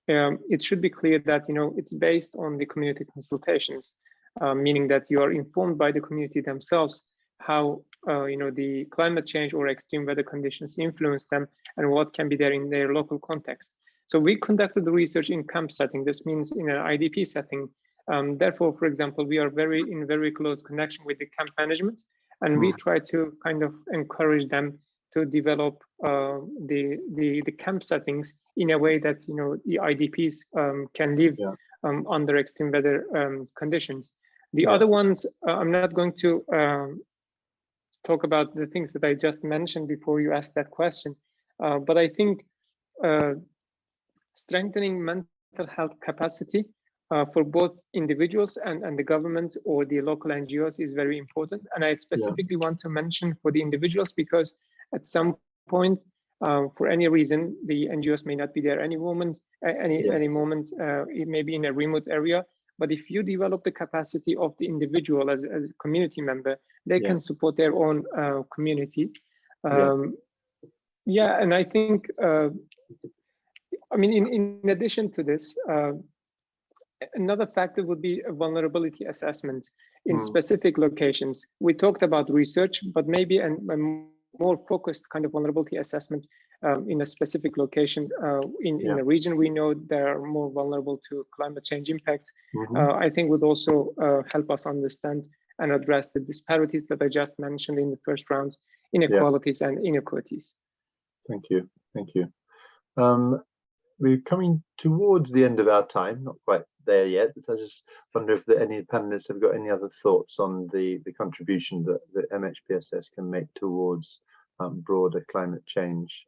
it should be clear that, you know, it's based on the community consultations, meaning that you are informed by the community themselves how you know, the climate change or extreme weather conditions influence them and what can be there in their local context. So we conducted the research in camp setting. This means in an IDP setting. Therefore, for example, we are in very close connection with the camp management, and we try to kind of encourage them to develop the camp settings in a way that, you know, the IDPs can live under extreme weather conditions. The other ones, I'm not going to talk about the things that I just mentioned before you asked that question, but I think strengthening mental health capacity for both individuals and the government or the local NGOs is very important. And I specifically want to mention for the individuals, because at some point, for any reason, the NGOs may not be there any moment, it may be in a remote area. But if you develop the capacity of the individual as a community member, they can support their own community. And I think, I mean, in addition to this, another factor would be a vulnerability assessment in specific locations. We talked about research, but maybe a more focused kind of vulnerability assessment in a specific location in a region we know they are more vulnerable to climate change impacts. I think would also help us understand and address the disparities that I just mentioned in the first round, inequalities and inequities. Thank you. Thank you. We're coming towards the end of our time, not quite there yet, but I just wonder if any panelists have got any other thoughts on the contribution that the MHPSS can make towards broader climate change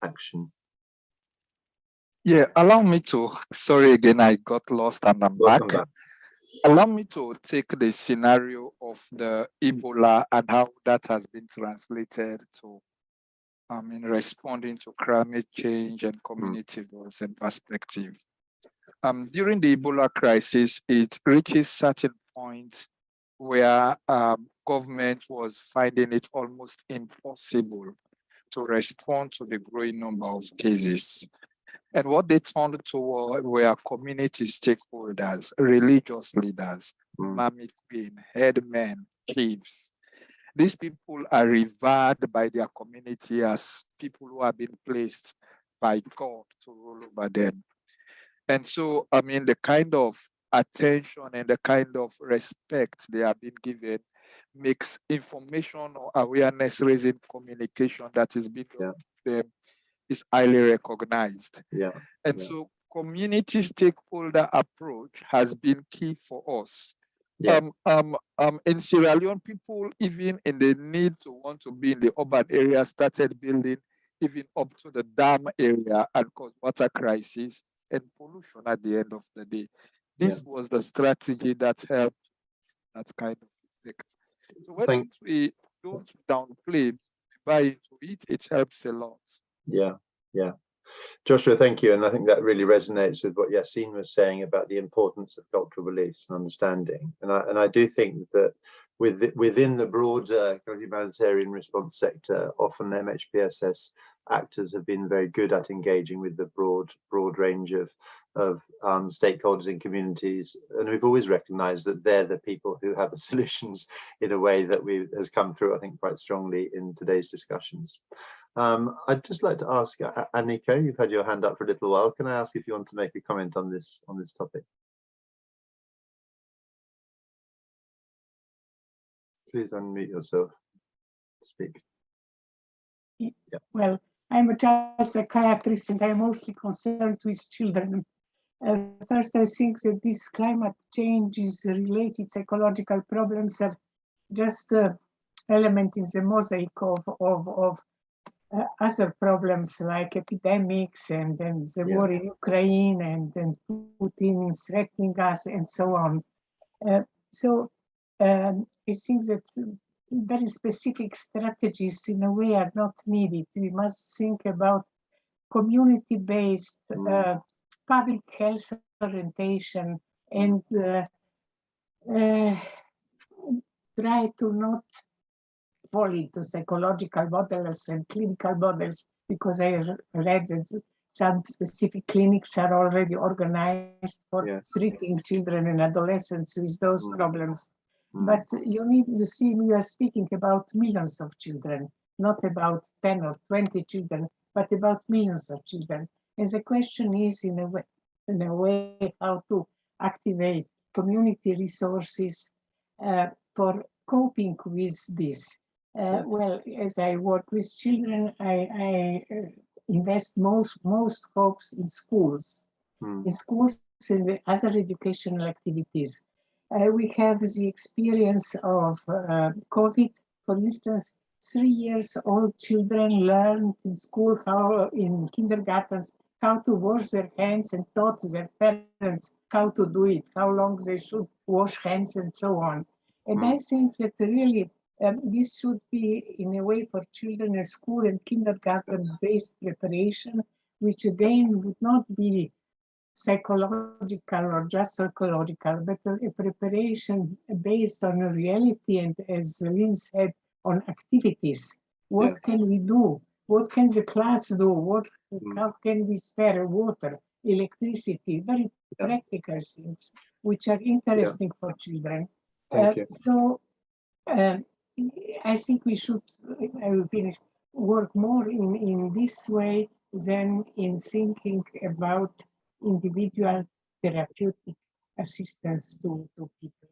action. Yeah, allow me to, sorry again, I got lost and I'm back. Allow me to take the scenario of the Ebola and how that has been translated to in responding to climate change and community goals and perspective. During the Ebola crisis, it reaches certain points where government was finding it almost impossible to respond to the growing number of cases. And what they turned toward were community stakeholders, religious leaders, Mamit Queen, headmen, chiefs. These people are revered by their community as people who have been placed by God to rule over them. And so, I mean, the kind of attention and the kind of respect they have been given makes information or awareness raising communication that is being done to them is highly recognized. And so community stakeholder approach has been key for us. In Sierra Leone, people, even in the need to want to be in the urban area, started building even up to the dam area and caused water crisis and pollution at the end of the day. This was the strategy that helped that kind of effect. So when we don't downplay, buy into it, it helps a lot. Yeah. Joshua, thank you. And I think that really resonates with what Yassine was saying about the importance of cultural beliefs and understanding. And I do think that within the broader kind of humanitarian response sector, often MHPSS actors have been very good at engaging with the broad range of stakeholders in communities, and we've always recognized that they're the people who have the solutions in a way that has come through, I think, quite strongly in today's discussions. I'd just like to ask Annika, you've had your hand up for a little while. Can I ask if you want to make a comment on this topic? Please unmute yourself. Speak. Yeah. Well, I'm a child psychiatrist and I'm mostly concerned with children. First, I think that this climate change is related psychological problems are just an element in the mosaic of other problems like epidemics and the war in Ukraine and Putin threatening us and so on. I think that very specific strategies in a way are not needed. We must think about community-based public health orientation and try to not fall into psychological models and clinical models, because I read that some specific clinics are already organized for treating children and adolescents with those problems. But you see, we are speaking about millions of children, not about 10 or 20 children, but about millions of children. And the question is, in a way, how to activate community resources for coping with this. Well, as I work with children, I invest most hopes in schools, and the other educational activities. We have the experience of COVID, for instance. 3 years old children learned in school in kindergartens how to wash their hands and taught their parents how to do it, how long they should wash hands and so on. And I think that really this should be in a way for children a school and kindergarten-based preparation, which again would not be psychological or just psychological, but a preparation based on a reality and, as Lynn said, on activities. What can we do? What can the class do? How can we spare water, electricity, very practical things, which are interesting for children. Thank you. So I think we should, I will finish, work more in this way than in thinking about individual therapeutic assistance to people.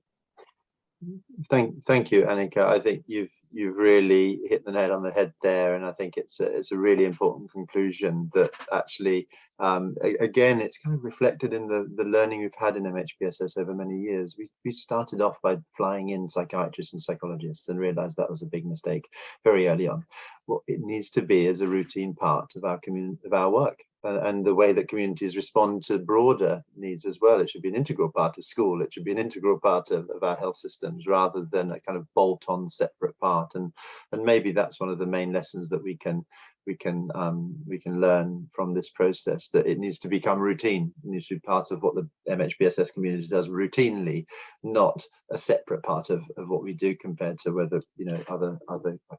Thank you, Annika. I think you've really hit the nail on the head there, and I think it's a really important conclusion that actually, again, it's kind of reflected in the learning we've had in MHPSS over many years. We started off by flying in psychiatrists and psychologists and realized that was a big mistake very early on. What it needs to be is a routine part of our work. And the way that communities respond to broader needs as well. It should be an integral part of school. It should be an integral part of our health systems, rather than a kind of bolt-on separate part. And maybe that's one of the main lessons that we can learn from this process, that it needs to become routine. It needs to be part of what the MHPSS community does routinely, not a separate part of what we do compared to other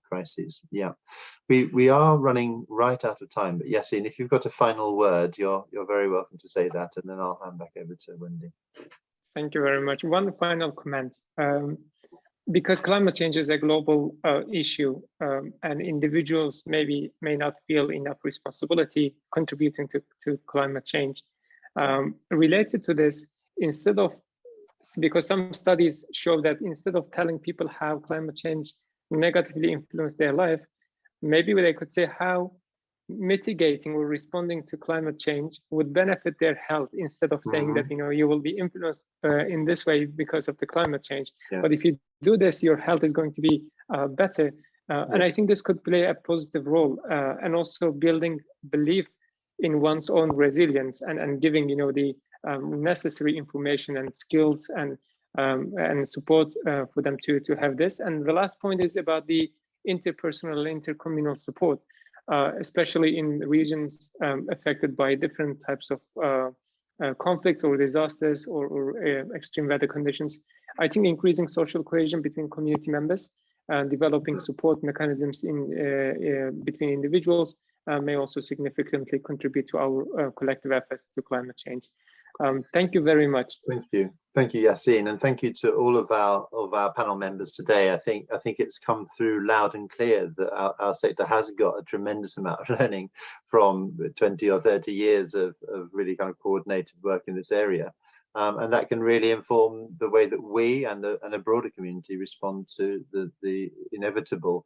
crises. Yeah, we are running right out of time, but Yassine, if you've got a final word, you're very welcome to say that, and then I'll hand back over to Wendy. Thank you very much. One final comment. Because climate change is a global issue, and individuals may not feel enough responsibility contributing to climate change. Related to this, because some studies show that instead of telling people how climate change negatively influenced their life, maybe they could say how mitigating or responding to climate change would benefit their health, instead of saying that you will be influenced in this way because of the climate change. But if you do this, your health is going to be better. And I think this could play a positive role, and also building belief in one's own resilience, and giving the necessary information and skills and support for them to have this. And the last point is about the interpersonal, intercommunal support. especially in regions affected by different types of conflicts or disasters or extreme weather conditions. I think increasing social cohesion between community members and developing support mechanisms between individuals may also significantly contribute to our collective efforts to climate change. Thank you very much. Thank you, Yassine, and thank you to all of our panel members today. I think it's come through loud and clear that our sector has got a tremendous amount of learning from 20 or 30 years of really kind of coordinated work in this area. And that can really inform the way that we and a broader community respond to the inevitable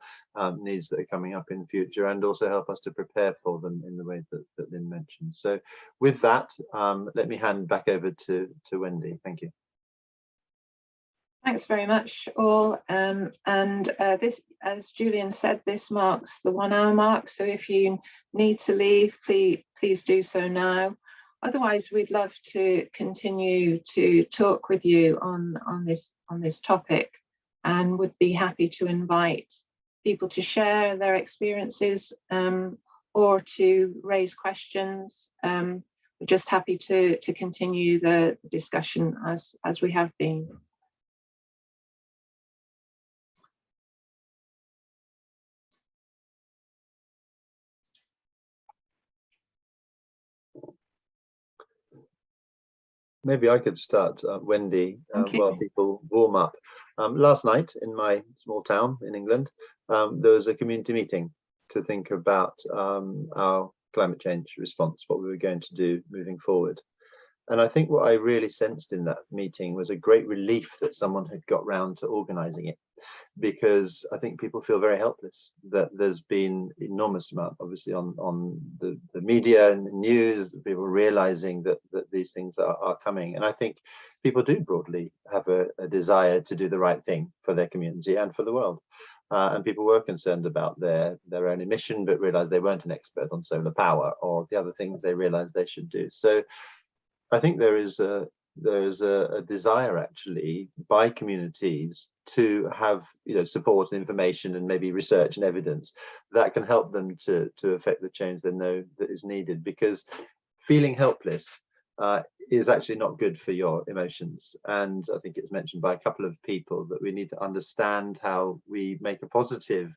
needs that are coming up in the future, and also help us to prepare for them in the way that Lynn mentioned. So with that, let me hand back over to Wendy. Thank you. Thanks very much, all. This, as Julian said, this marks the 1 hour mark. So if you need to leave, please do so now. Otherwise, we'd love to continue to talk with you on this topic, and would be happy to invite people to share their experiences or to raise questions. We're just happy to continue the discussion as we have been. Maybe I could start, Wendy, while people warm up. Last night in my small town in England, there was a community meeting to think about our climate change response, what we were going to do moving forward. And I think what I really sensed in that meeting was a great relief that someone had got round to organising it, because I think people feel very helpless, that there's been enormous amount, obviously, on the media and the news, people realising that these things are coming. And I think people do broadly have a desire to do the right thing for their community and for the world. And people were concerned about their own emission, but realised they weren't an expert on solar power or the other things they realised they should do. So I think there is a desire actually by communities to have support and information and maybe research and evidence that can help them to affect the change they know that is needed, because feeling helpless is actually not good for your emotions. And I think it's mentioned by a couple of people that we need to understand how we make a positive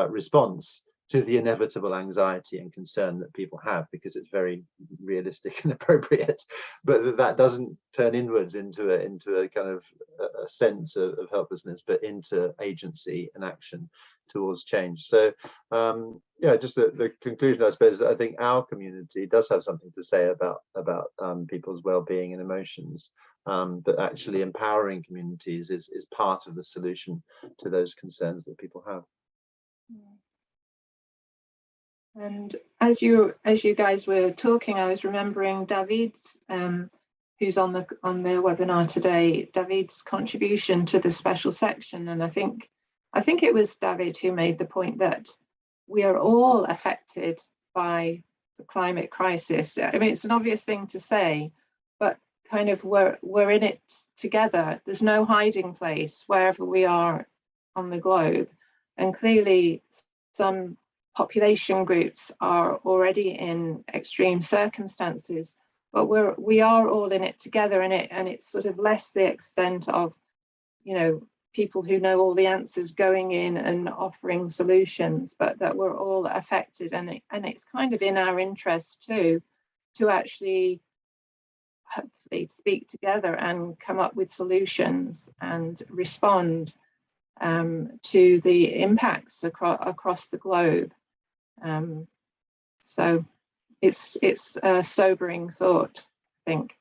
response to the inevitable anxiety and concern that people have, because it's very realistic and appropriate, but that doesn't turn inwards into a kind of a sense of helplessness, but into agency and action towards change. So yeah, just the conclusion, I suppose, that I think our community does have something to say about people's well-being and emotions, but actually empowering communities is part of the solution to those concerns that people have. And as you guys were talking, I was remembering David's, who's on the webinar today, David's contribution to the special section. And I think it was David who made the point that we are all affected by the climate crisis. I mean, it's an obvious thing to say, but kind of we're in it together. There's no hiding place wherever we are on the globe. And clearly some population groups are already in extreme circumstances, but we are all in it together, and it's sort of less the extent of people who know all the answers going in and offering solutions, but that we're all affected, and it's kind of in our interest too to actually hopefully speak together and come up with solutions and respond to the impacts across the globe. So it's a sobering thought, I think.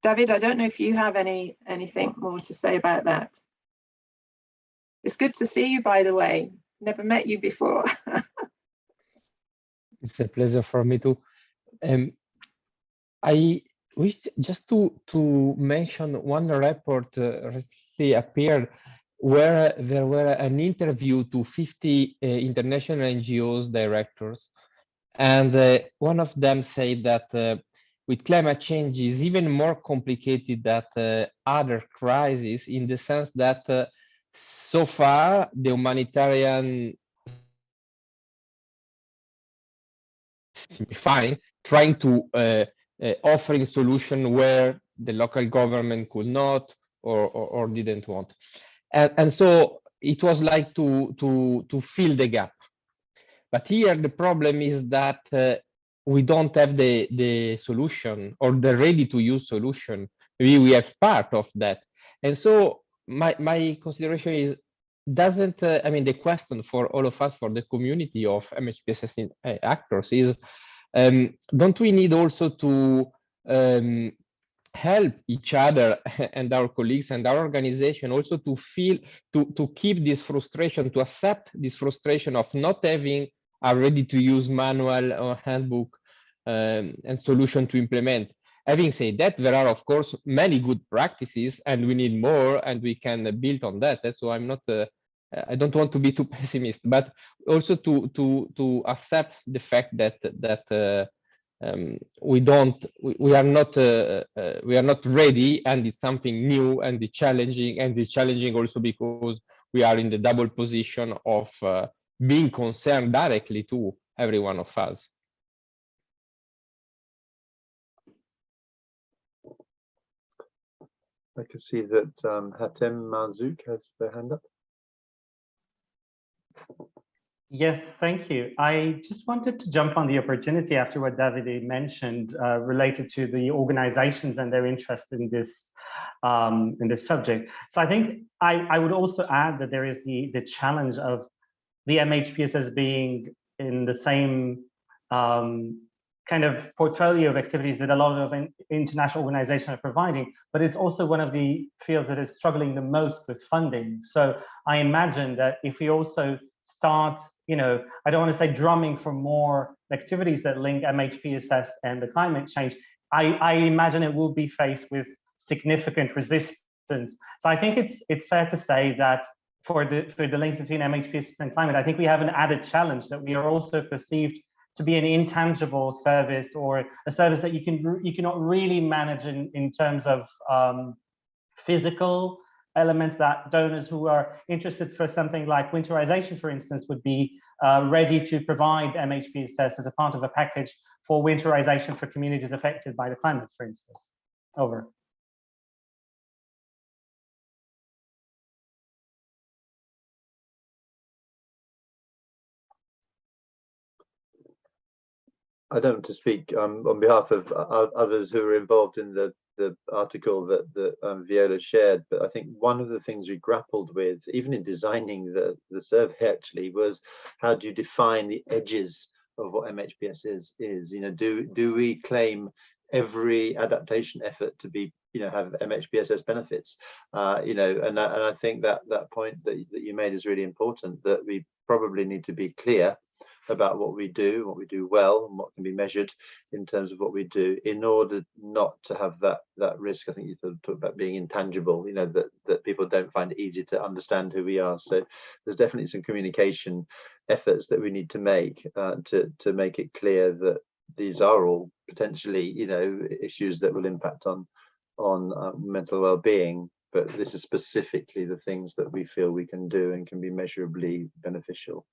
David, I don't know if you have anything more to say about that. It's good to see you, by the way. Never met you before. It's a pleasure for me too. I wish just to mention one report recently appeared where there were an interview to 50 international NGOs directors, and one of them said that with climate change is even more complicated than other crises, in the sense that so far the humanitarian simplifying, trying to offering solution where the local government could not or didn't want. And so it was like to fill the gap. But here the problem is that we don't have the solution or the ready to use solution. We have part of that. And so my consideration is, doesn't, I mean, the question for all of us, for the community of MHPSS actors is, don't we need also to help each other and our colleagues and our organization also to feel, to keep this frustration, to accept this frustration of not having a ready-to-use manual or handbook and solution to implement. Having said that, there are of course many good practices, and we need more, and we can build on that. So I'm not, I don't want to be too pessimist, but also to accept the fact that we are not ready, and it's something new, and it's challenging also because we are in the double position of being concerned directly to every one of us. I can see that Hatem Marzouk has their hand up. Yes, thank you. I just wanted to jump on the opportunity after what Davide mentioned related to the organizations and their interest in this subject. So I think I would also add that there is the challenge of the MHPSS being in the same kind of portfolio of activities that a lot of international organizations are providing, but it's also one of the fields that is struggling the most with funding. So I imagine that if we also start, you know, I don't want to say drumming for more activities that link MHPSS and the climate change, I imagine it will be faced with significant resistance. So I think it's fair to say that for the links between MHPSS and climate, I think we have an added challenge that we are also perceived to be an intangible service, or a service that you cannot really manage in terms of physical elements, that donors who are interested for something like winterization, for instance, would be ready to provide MHPSS as a part of a package for winterization for communities affected by the climate, for instance. Over. I don't want to speak on behalf of others who are involved in the article that Viola shared, but I think one of the things we grappled with, even in designing the survey actually, was how do you define the edges of what MHPSS is? You know, do we claim every adaptation effort to be, you know, have MHPSS benefits? You know, and I think that point that you made is really important, that we probably need to be clear about what we do well, and what can be measured in terms of what we do, in order not to have that risk. I think you talked about being intangible, you know, that people don't find it easy to understand who we are. So there's definitely some communication efforts that we need to make to make it clear that these are all potentially, you know, issues that will impact on mental well-being, but this is specifically the things that we feel we can do and can be measurably beneficial,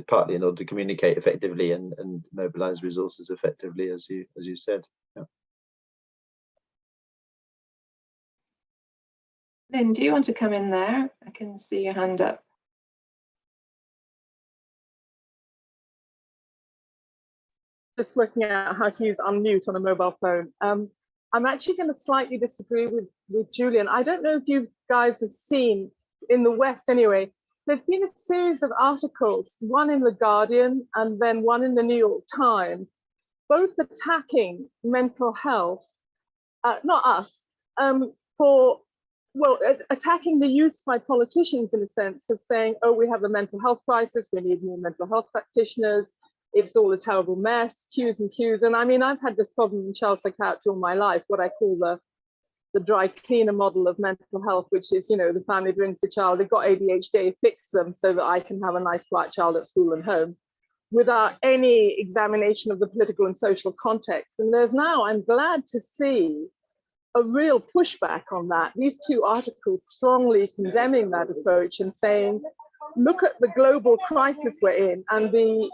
partly in order to communicate effectively and mobilize resources effectively, as you said. Yeah. Lynn, do you want to come in there? I can see your hand up. Just working out how to use unmute on a mobile phone. I'm actually going to slightly disagree with Julian. I don't know if you guys have seen, in the West anyway, there's been a series of articles, one in The Guardian and then one in the New York Times, both attacking mental health, not us, attacking the youth by politicians in a sense of saying, oh, we have a mental health crisis, we need more mental health practitioners, it's all a terrible mess, queues and queues. And I mean, I've had this problem in child psychiatry all my life, what I call the dry cleaner model of mental health, which is, you know, the family brings the child, they've got ADHD, fix them so that I can have a nice quiet child at school and home, without any examination of the political and social context. And there's now, I'm glad to see, a real pushback on that. These two articles strongly condemning that approach and saying, look at the global crisis we're in, and the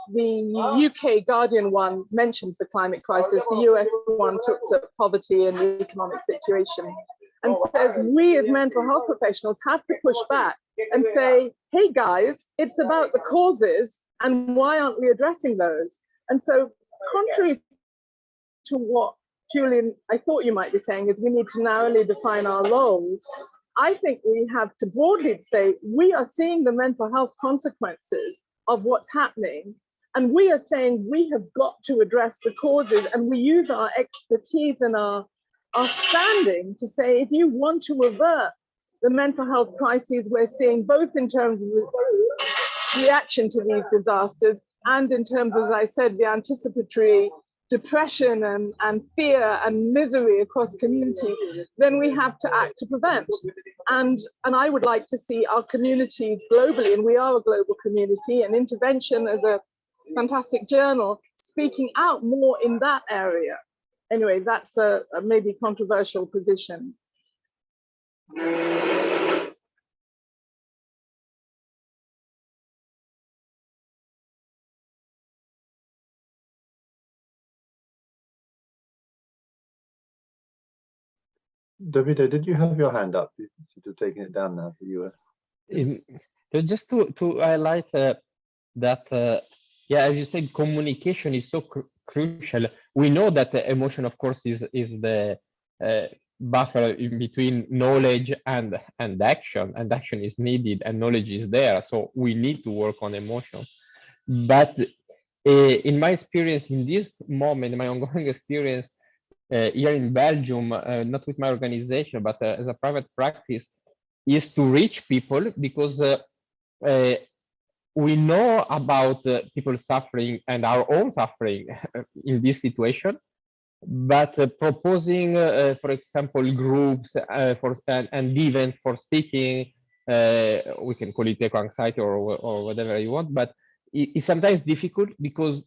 UK Guardian one mentions the climate crisis, the US one looks at poverty and the economic situation, and says we as mental health professionals have to push back and say, hey guys, it's about the causes, and why aren't we addressing those? And so contrary to what Julian, I thought you might be saying, is we need to narrowly define our roles. I think we have to broadly say, we are seeing the mental health consequences of what's happening, and we are saying we have got to address the causes, and we use our expertise and our standing to say, if you want to avert the mental health crises we're seeing, both in terms of the reaction to these disasters and in terms of, as I said, the anticipatory depression and fear and misery across communities, then we have to act to prevent. And I would like to see our communities globally, and we are a global community, and Intervention as a fantastic journal speaking out more in that area. Anyway, that's a maybe controversial position. Davide, did you have your hand up? You're taking it down now. You were. Just to highlight that, yeah, as you said, communication is so crucial. We know that the emotion, of course, is the buffer in between knowledge and action, and action is needed and knowledge is there. So we need to work on emotion. But in my experience, in this moment, my ongoing experience here in Belgium, not with my organization, but as a private practice, is to reach people, because we know about people suffering and our own suffering in this situation, but proposing, for example, groups and events for speaking, we can call it eco-anxiety or whatever you want, but it's sometimes difficult because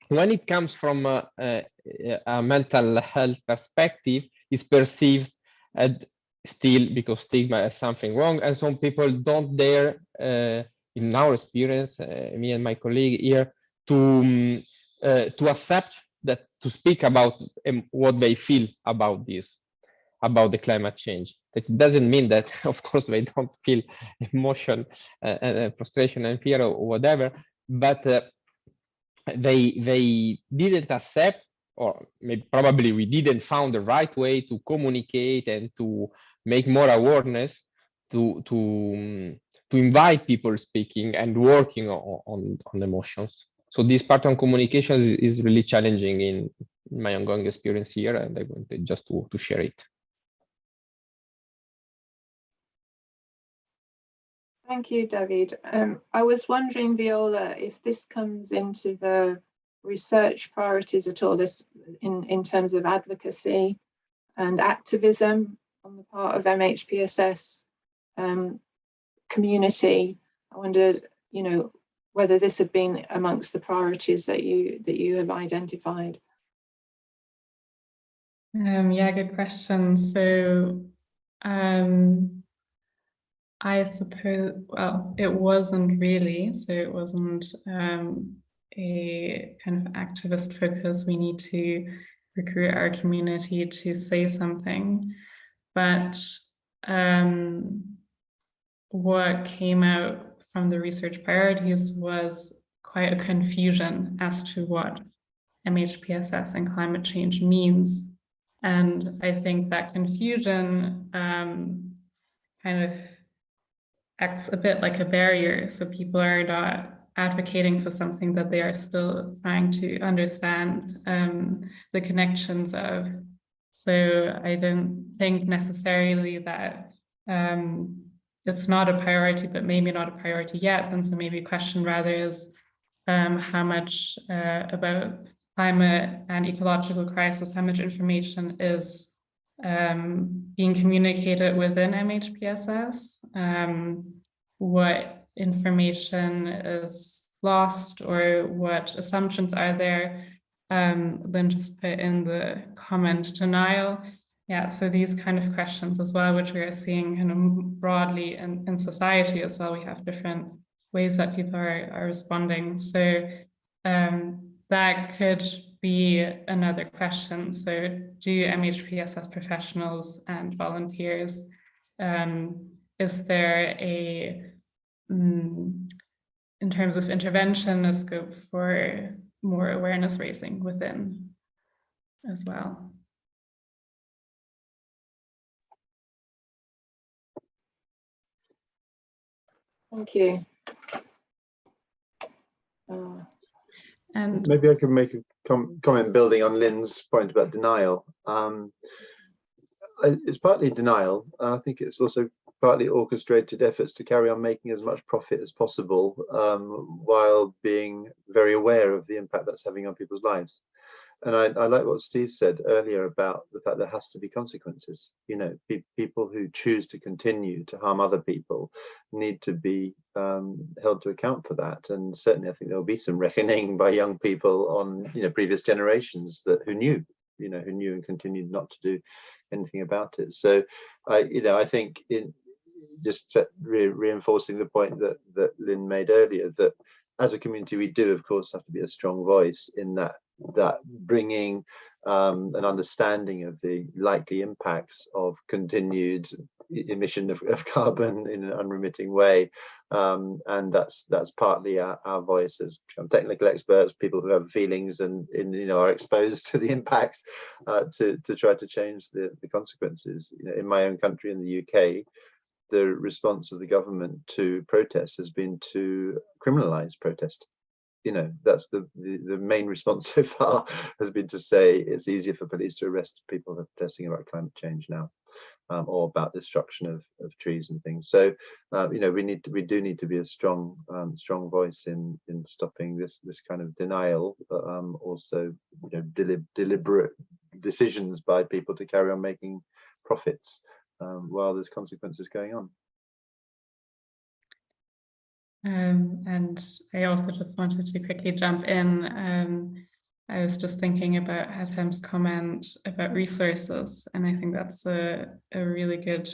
when it comes from a mental health perspective, it's perceived as still, because stigma is something wrong, and some people don't dare, in our experience, me and my colleague here, to accept that, to speak about what they feel about this, about the climate change. It doesn't mean that, of course, they don't feel emotion, frustration and fear or whatever, but they didn't accept, or maybe probably we didn't find the right way to communicate and to make more awareness, to invite people speaking and working on emotions. So this part on communication is really challenging in my ongoing experience here, and I wanted just to share it. Thank you, David. I was wondering, Viola, if this comes into the research priorities at all, this in terms of advocacy and activism on the part of MHPSS community. I wondered, whether this had been amongst the priorities that you have identified. Yeah, good question. So I suppose, well, it wasn't really, so it wasn't a kind of activist focus. We need to recruit our community to say something, but what came out from the research priorities was quite a confusion as to what MHPSS and climate change means. And I think that confusion kind of acts a bit like a barrier. So people are not advocating for something that they are still trying to understand the connections of. So I don't think necessarily that it's not a priority, but maybe not a priority yet. And so maybe a question rather is how much about climate and ecological crisis, how much information is being communicated within MHPSS, what information is lost or what assumptions are there, then just put in the comment denial. yeah, so these kind of questions as well, which we are seeing kind of broadly in society as well, we have different ways that people are responding. So that could be another question. So do MHPSS professionals and volunteers, is there in terms of intervention, a scope for more awareness raising within as well? Thank you. And maybe I could make a comment building on Lynn's point about denial. It's partly denial. I think it's also partly orchestrated efforts to carry on making as much profit as possible, while being very aware of the impact that's having on people's lives. And I like what Steve said earlier about the fact there has to be consequences. You know, people who choose to continue to harm other people need to be held to account for that. And certainly I think there'll be some reckoning by young people on, you know, previous generations who knew and continued not to do anything about it. So I think reinforcing the point that Lynn made earlier, that as a community we do of course have to be a strong voice in that bringing an understanding of the likely impacts of continued emission of carbon in an unremitting way, and that's partly our voice as technical experts, people who have feelings and are exposed to the impacts, to try to change the consequences. In my own country, in the UK, the response of the government to protests has been to criminalize protest. That's the main response so far, has been to say it's easier for police to arrest people who are protesting about climate change now, or about destruction of trees and things. So we do need to be a strong voice in stopping this kind of denial, but also deliberate decisions by people to carry on making profits while there's consequences going on. And I also just wanted to quickly jump in. I was just thinking about Hatem's comment about resources, and I think that's a really good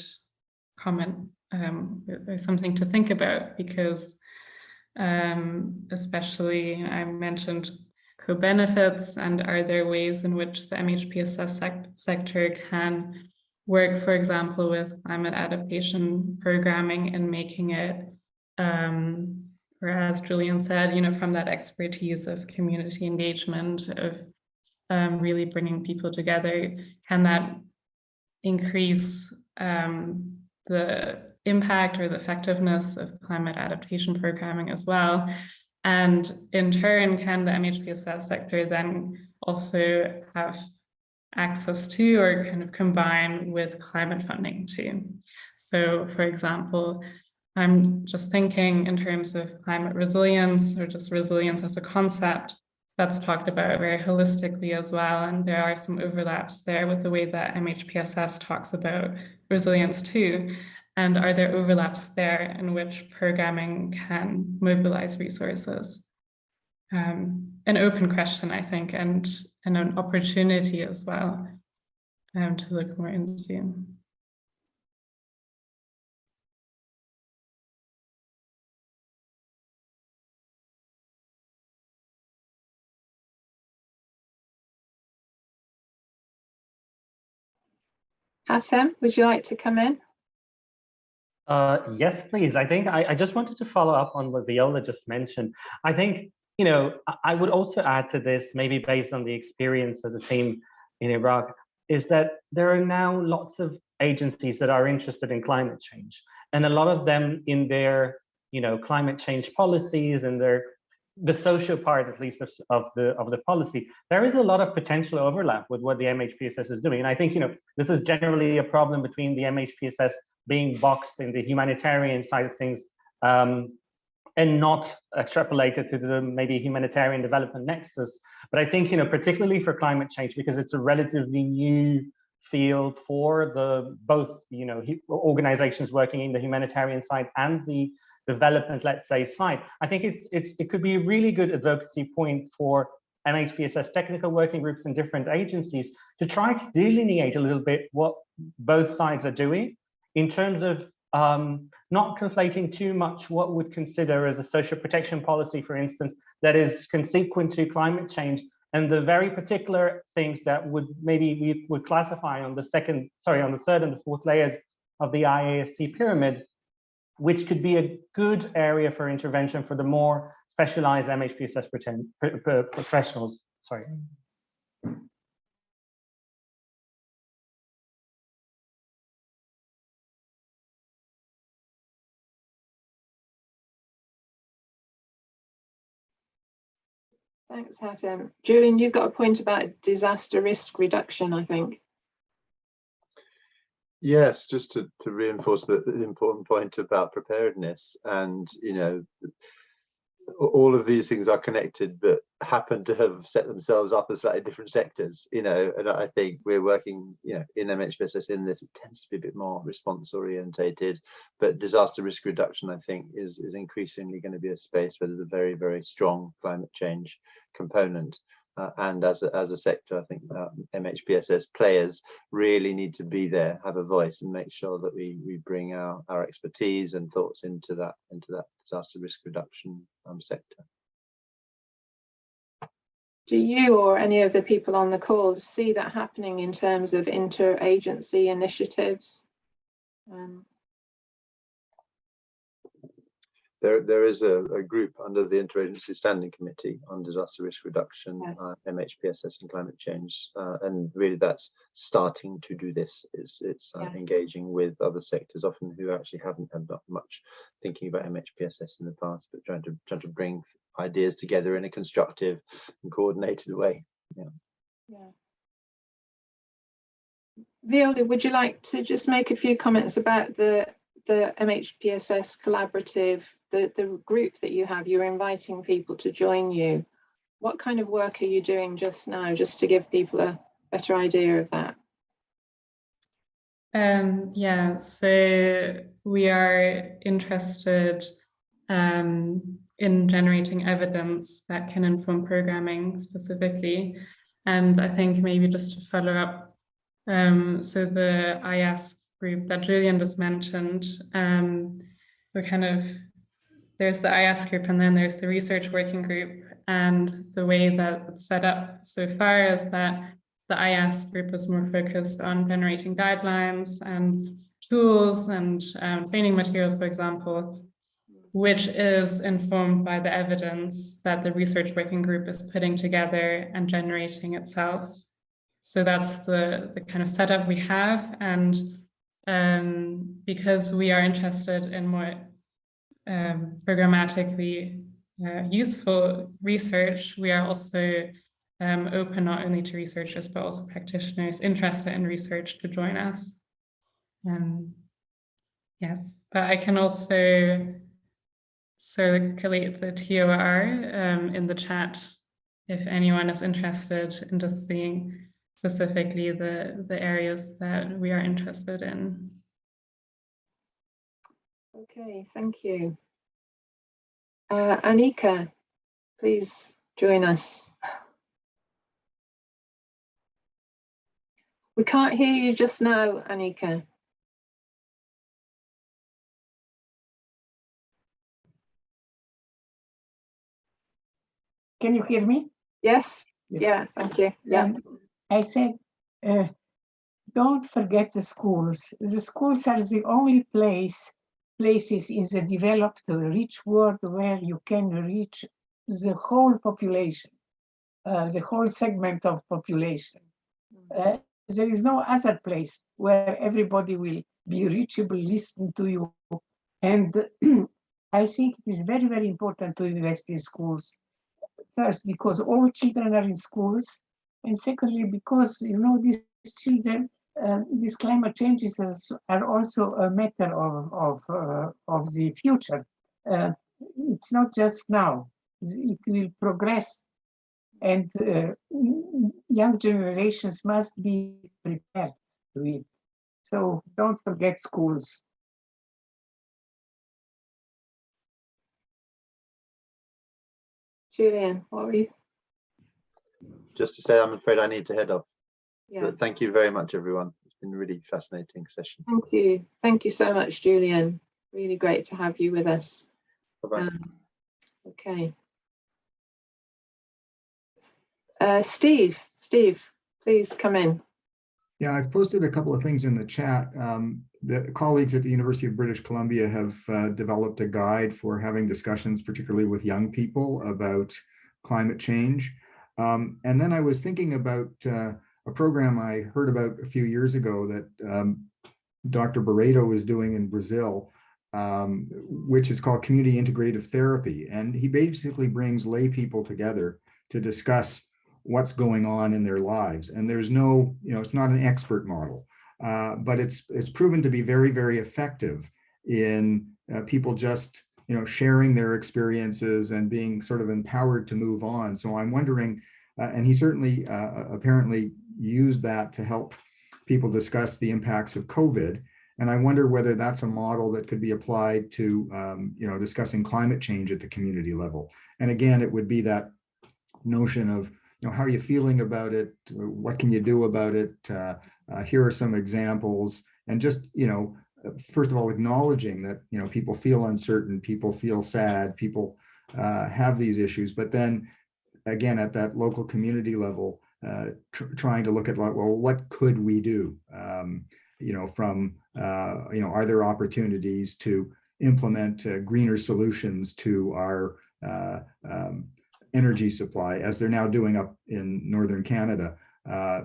comment. There's something to think about, because especially I mentioned co-benefits, and are there ways in which the MHPSS sector can work, for example, with climate adaptation programming and making it, or as Julian said, from that expertise of community engagement, of really bringing people together, can that increase the impact or the effectiveness of climate adaptation programming as well? And in turn, can the MHPSS sector then also have access to, or kind of combine with, climate funding too? So, for example, I'm just thinking in terms of climate resilience, or just resilience as a concept that's talked about very holistically as well. And there are some overlaps there with the way that MHPSS talks about resilience too. And are there overlaps there in which programming can mobilize resources? An open question, I think, and an opportunity as well to look more into. Hatem, would you like to come in? Yes, please. I think I just wanted to follow up on what Viola just mentioned. I think, I would also add to this, maybe based on the experience of the team in Iraq, is that there are now lots of agencies that are interested in climate change, and a lot of them in their, climate change policies and the social part, at least, of the policy, there is a lot of potential overlap with what the MHPSS is doing. And I think, this is generally a problem between the MHPSS being boxed in the humanitarian side of things, and not extrapolated to the maybe humanitarian development nexus. But I think, particularly for climate change, because it's a relatively new field for both organizations working in the humanitarian side and the development, let's say, side, I think it could be a really good advocacy point for MHPSS technical working groups and different agencies to try to delineate a little bit what both sides are doing in terms of not conflating too much what would consider as a social protection policy, for instance, that is consequent to climate change, and the very particular things that would maybe we would classify on the third and the fourth layers of the IASC pyramid, which could be a good area for intervention for the more specialized MHPSS professionals. Sorry. Thanks, Hatem. Julian, you've got a point about disaster risk reduction, I think. Yes, just to reinforce the important point about preparedness, and all of these things are connected, but happen to have set themselves up as slightly different sectors, and I think we're working, in MHPSS in this, it tends to be a bit more response orientated, but disaster risk reduction, I think, is increasingly going to be a space where there's a very, very strong climate change component. And as a sector, I think MHPSS players really need to be there, have a voice, and make sure that we bring our expertise and thoughts into that disaster risk reduction sector. Do you or any of the people on the call see that happening in terms of interagency initiatives? There is a group under the Interagency Standing Committee on Disaster Risk Reduction, yes. MHPSS and climate change, and really that's starting to do this. It's engaging with other sectors, often who actually haven't had that much thinking about MHPSS in the past, but trying to bring ideas together in a constructive and coordinated way. Viola, would you like to just make a few comments about the MHPSS collaborative, the group that you have? You're inviting people to join you. What kind of work are you doing just now, just to give people a better idea of that? Yeah, so we are interested in generating evidence that can inform programming specifically. And I think maybe just to follow up, so the IASC group that Julian just mentioned, there's the IASC group and then there's the research working group, and the way that it's set up so far is that the IASC group is more focused on generating guidelines and tools and training material, for example, which is informed by the evidence that the research working group is putting together and generating itself. So that's the kind of setup we have. And because we are interested in more programmatically useful research, we are also open not only to researchers, but also practitioners interested in research to join us. Yes, but I can also circulate the TOR in the chat if anyone is interested in just seeing specifically the areas that we are interested in. Okay, thank you. Anika, please join us. We can't hear you just now, Anika. Can you hear me? Yes. Yeah, thank you. Yeah. I said, don't forget the schools. The schools are the only places in the developed, rich world where you can reach the whole population, the whole segment of population. There is no other place where everybody will be reachable, listen to you. And I think it is very, very important to invest in schools. First, because all children are in schools. And secondly, because, these children, these climate changes are also a matter of the future. It's not just now, it will progress. And young generations must be prepared to it. So don't forget schools. Julian, what were you? just to say I'm afraid I need to head off. Yeah. But thank you very much, everyone. It's been a really fascinating session. Thank you so much, Julian. Really great to have you with us. Bye-bye. Okay. Steve, please come in. Yeah, I've posted a couple of things in the chat. The colleagues at the University of British Columbia have developed a guide for having discussions, particularly with young people, about climate change. And then I was thinking about a program I heard about a few years ago that Dr. Barreto is doing in Brazil, which is called Community Integrative Therapy. And he basically brings lay people together to discuss what's going on in their lives. And there's no, it's not an expert model, but it's proven to be very, very effective in people just, sharing their experiences and being sort of empowered to move on. So I'm wondering, and he certainly apparently used that to help people discuss the impacts of COVID. And I wonder whether that's a model that could be applied to, discussing climate change at the community level. And again, it would be that notion of, how are you feeling about it? What can you do about it? Here are some examples. And just, first of all, acknowledging that, people feel uncertain, people feel sad, people have these issues. But then again, at that local community level, trying to look at, well, what could we do? Are there opportunities to implement greener solutions to our energy supply, as they're now doing up in northern Canada,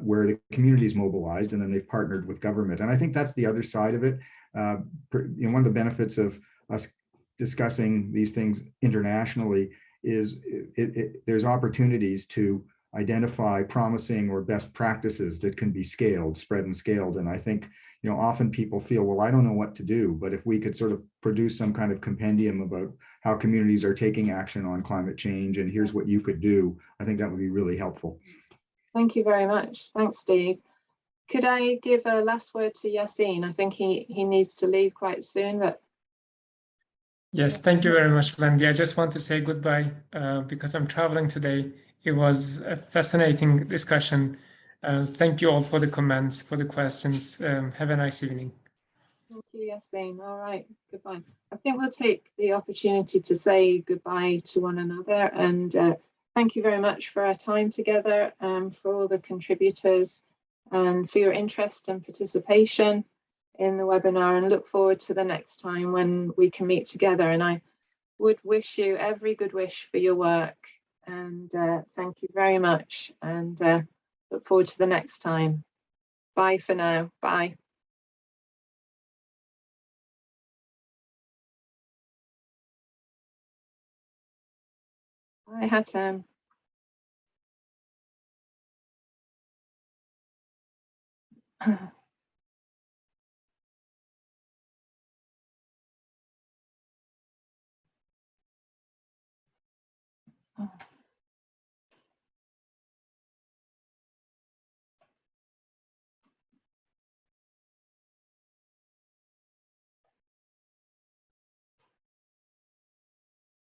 where the community is mobilized and then they've partnered with government. And I think that's the other side of it. One of the benefits of us discussing these things internationally is there's opportunities to identify promising or best practices that can be spread and scaled. And I think, often people feel, well, I don't know what to do, but if we could sort of produce some kind of compendium about how communities are taking action on climate change, and here's what you could do, I think that would be really helpful. Thank you very much. Thanks, Steve. Could I give a last word to Yassine? I think he needs to leave quite soon, but. Yes, thank you very much, Wendy. I just want to say goodbye because I'm traveling today. It was a fascinating discussion. Thank you all for the comments, for the questions. Have a nice evening. Thank you, Yassine. All right, goodbye. I think we'll take the opportunity to say goodbye to one another, and thank you very much for our time together, for all the contributors, and for your interest and participation in the webinar, and look forward to the next time when we can meet together. And I would wish you every good wish for your work, and thank you very much, and look forward to the next time. Bye for now. Bye. Bye, Hatem.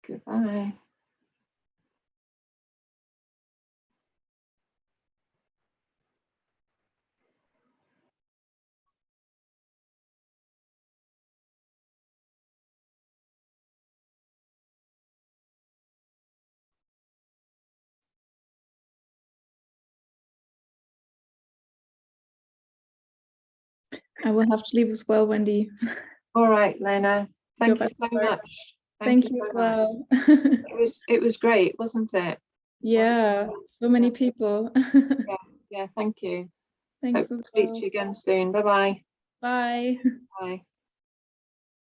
Goodbye. I will have to leave as well, Wendy. All right, Lena. Thank you so much. Thank you as well. It was great, wasn't it? Yeah, so many people. Yeah, thank you. Thanks Hope as to speak well. to you again soon. Bye-bye. Bye. Bye.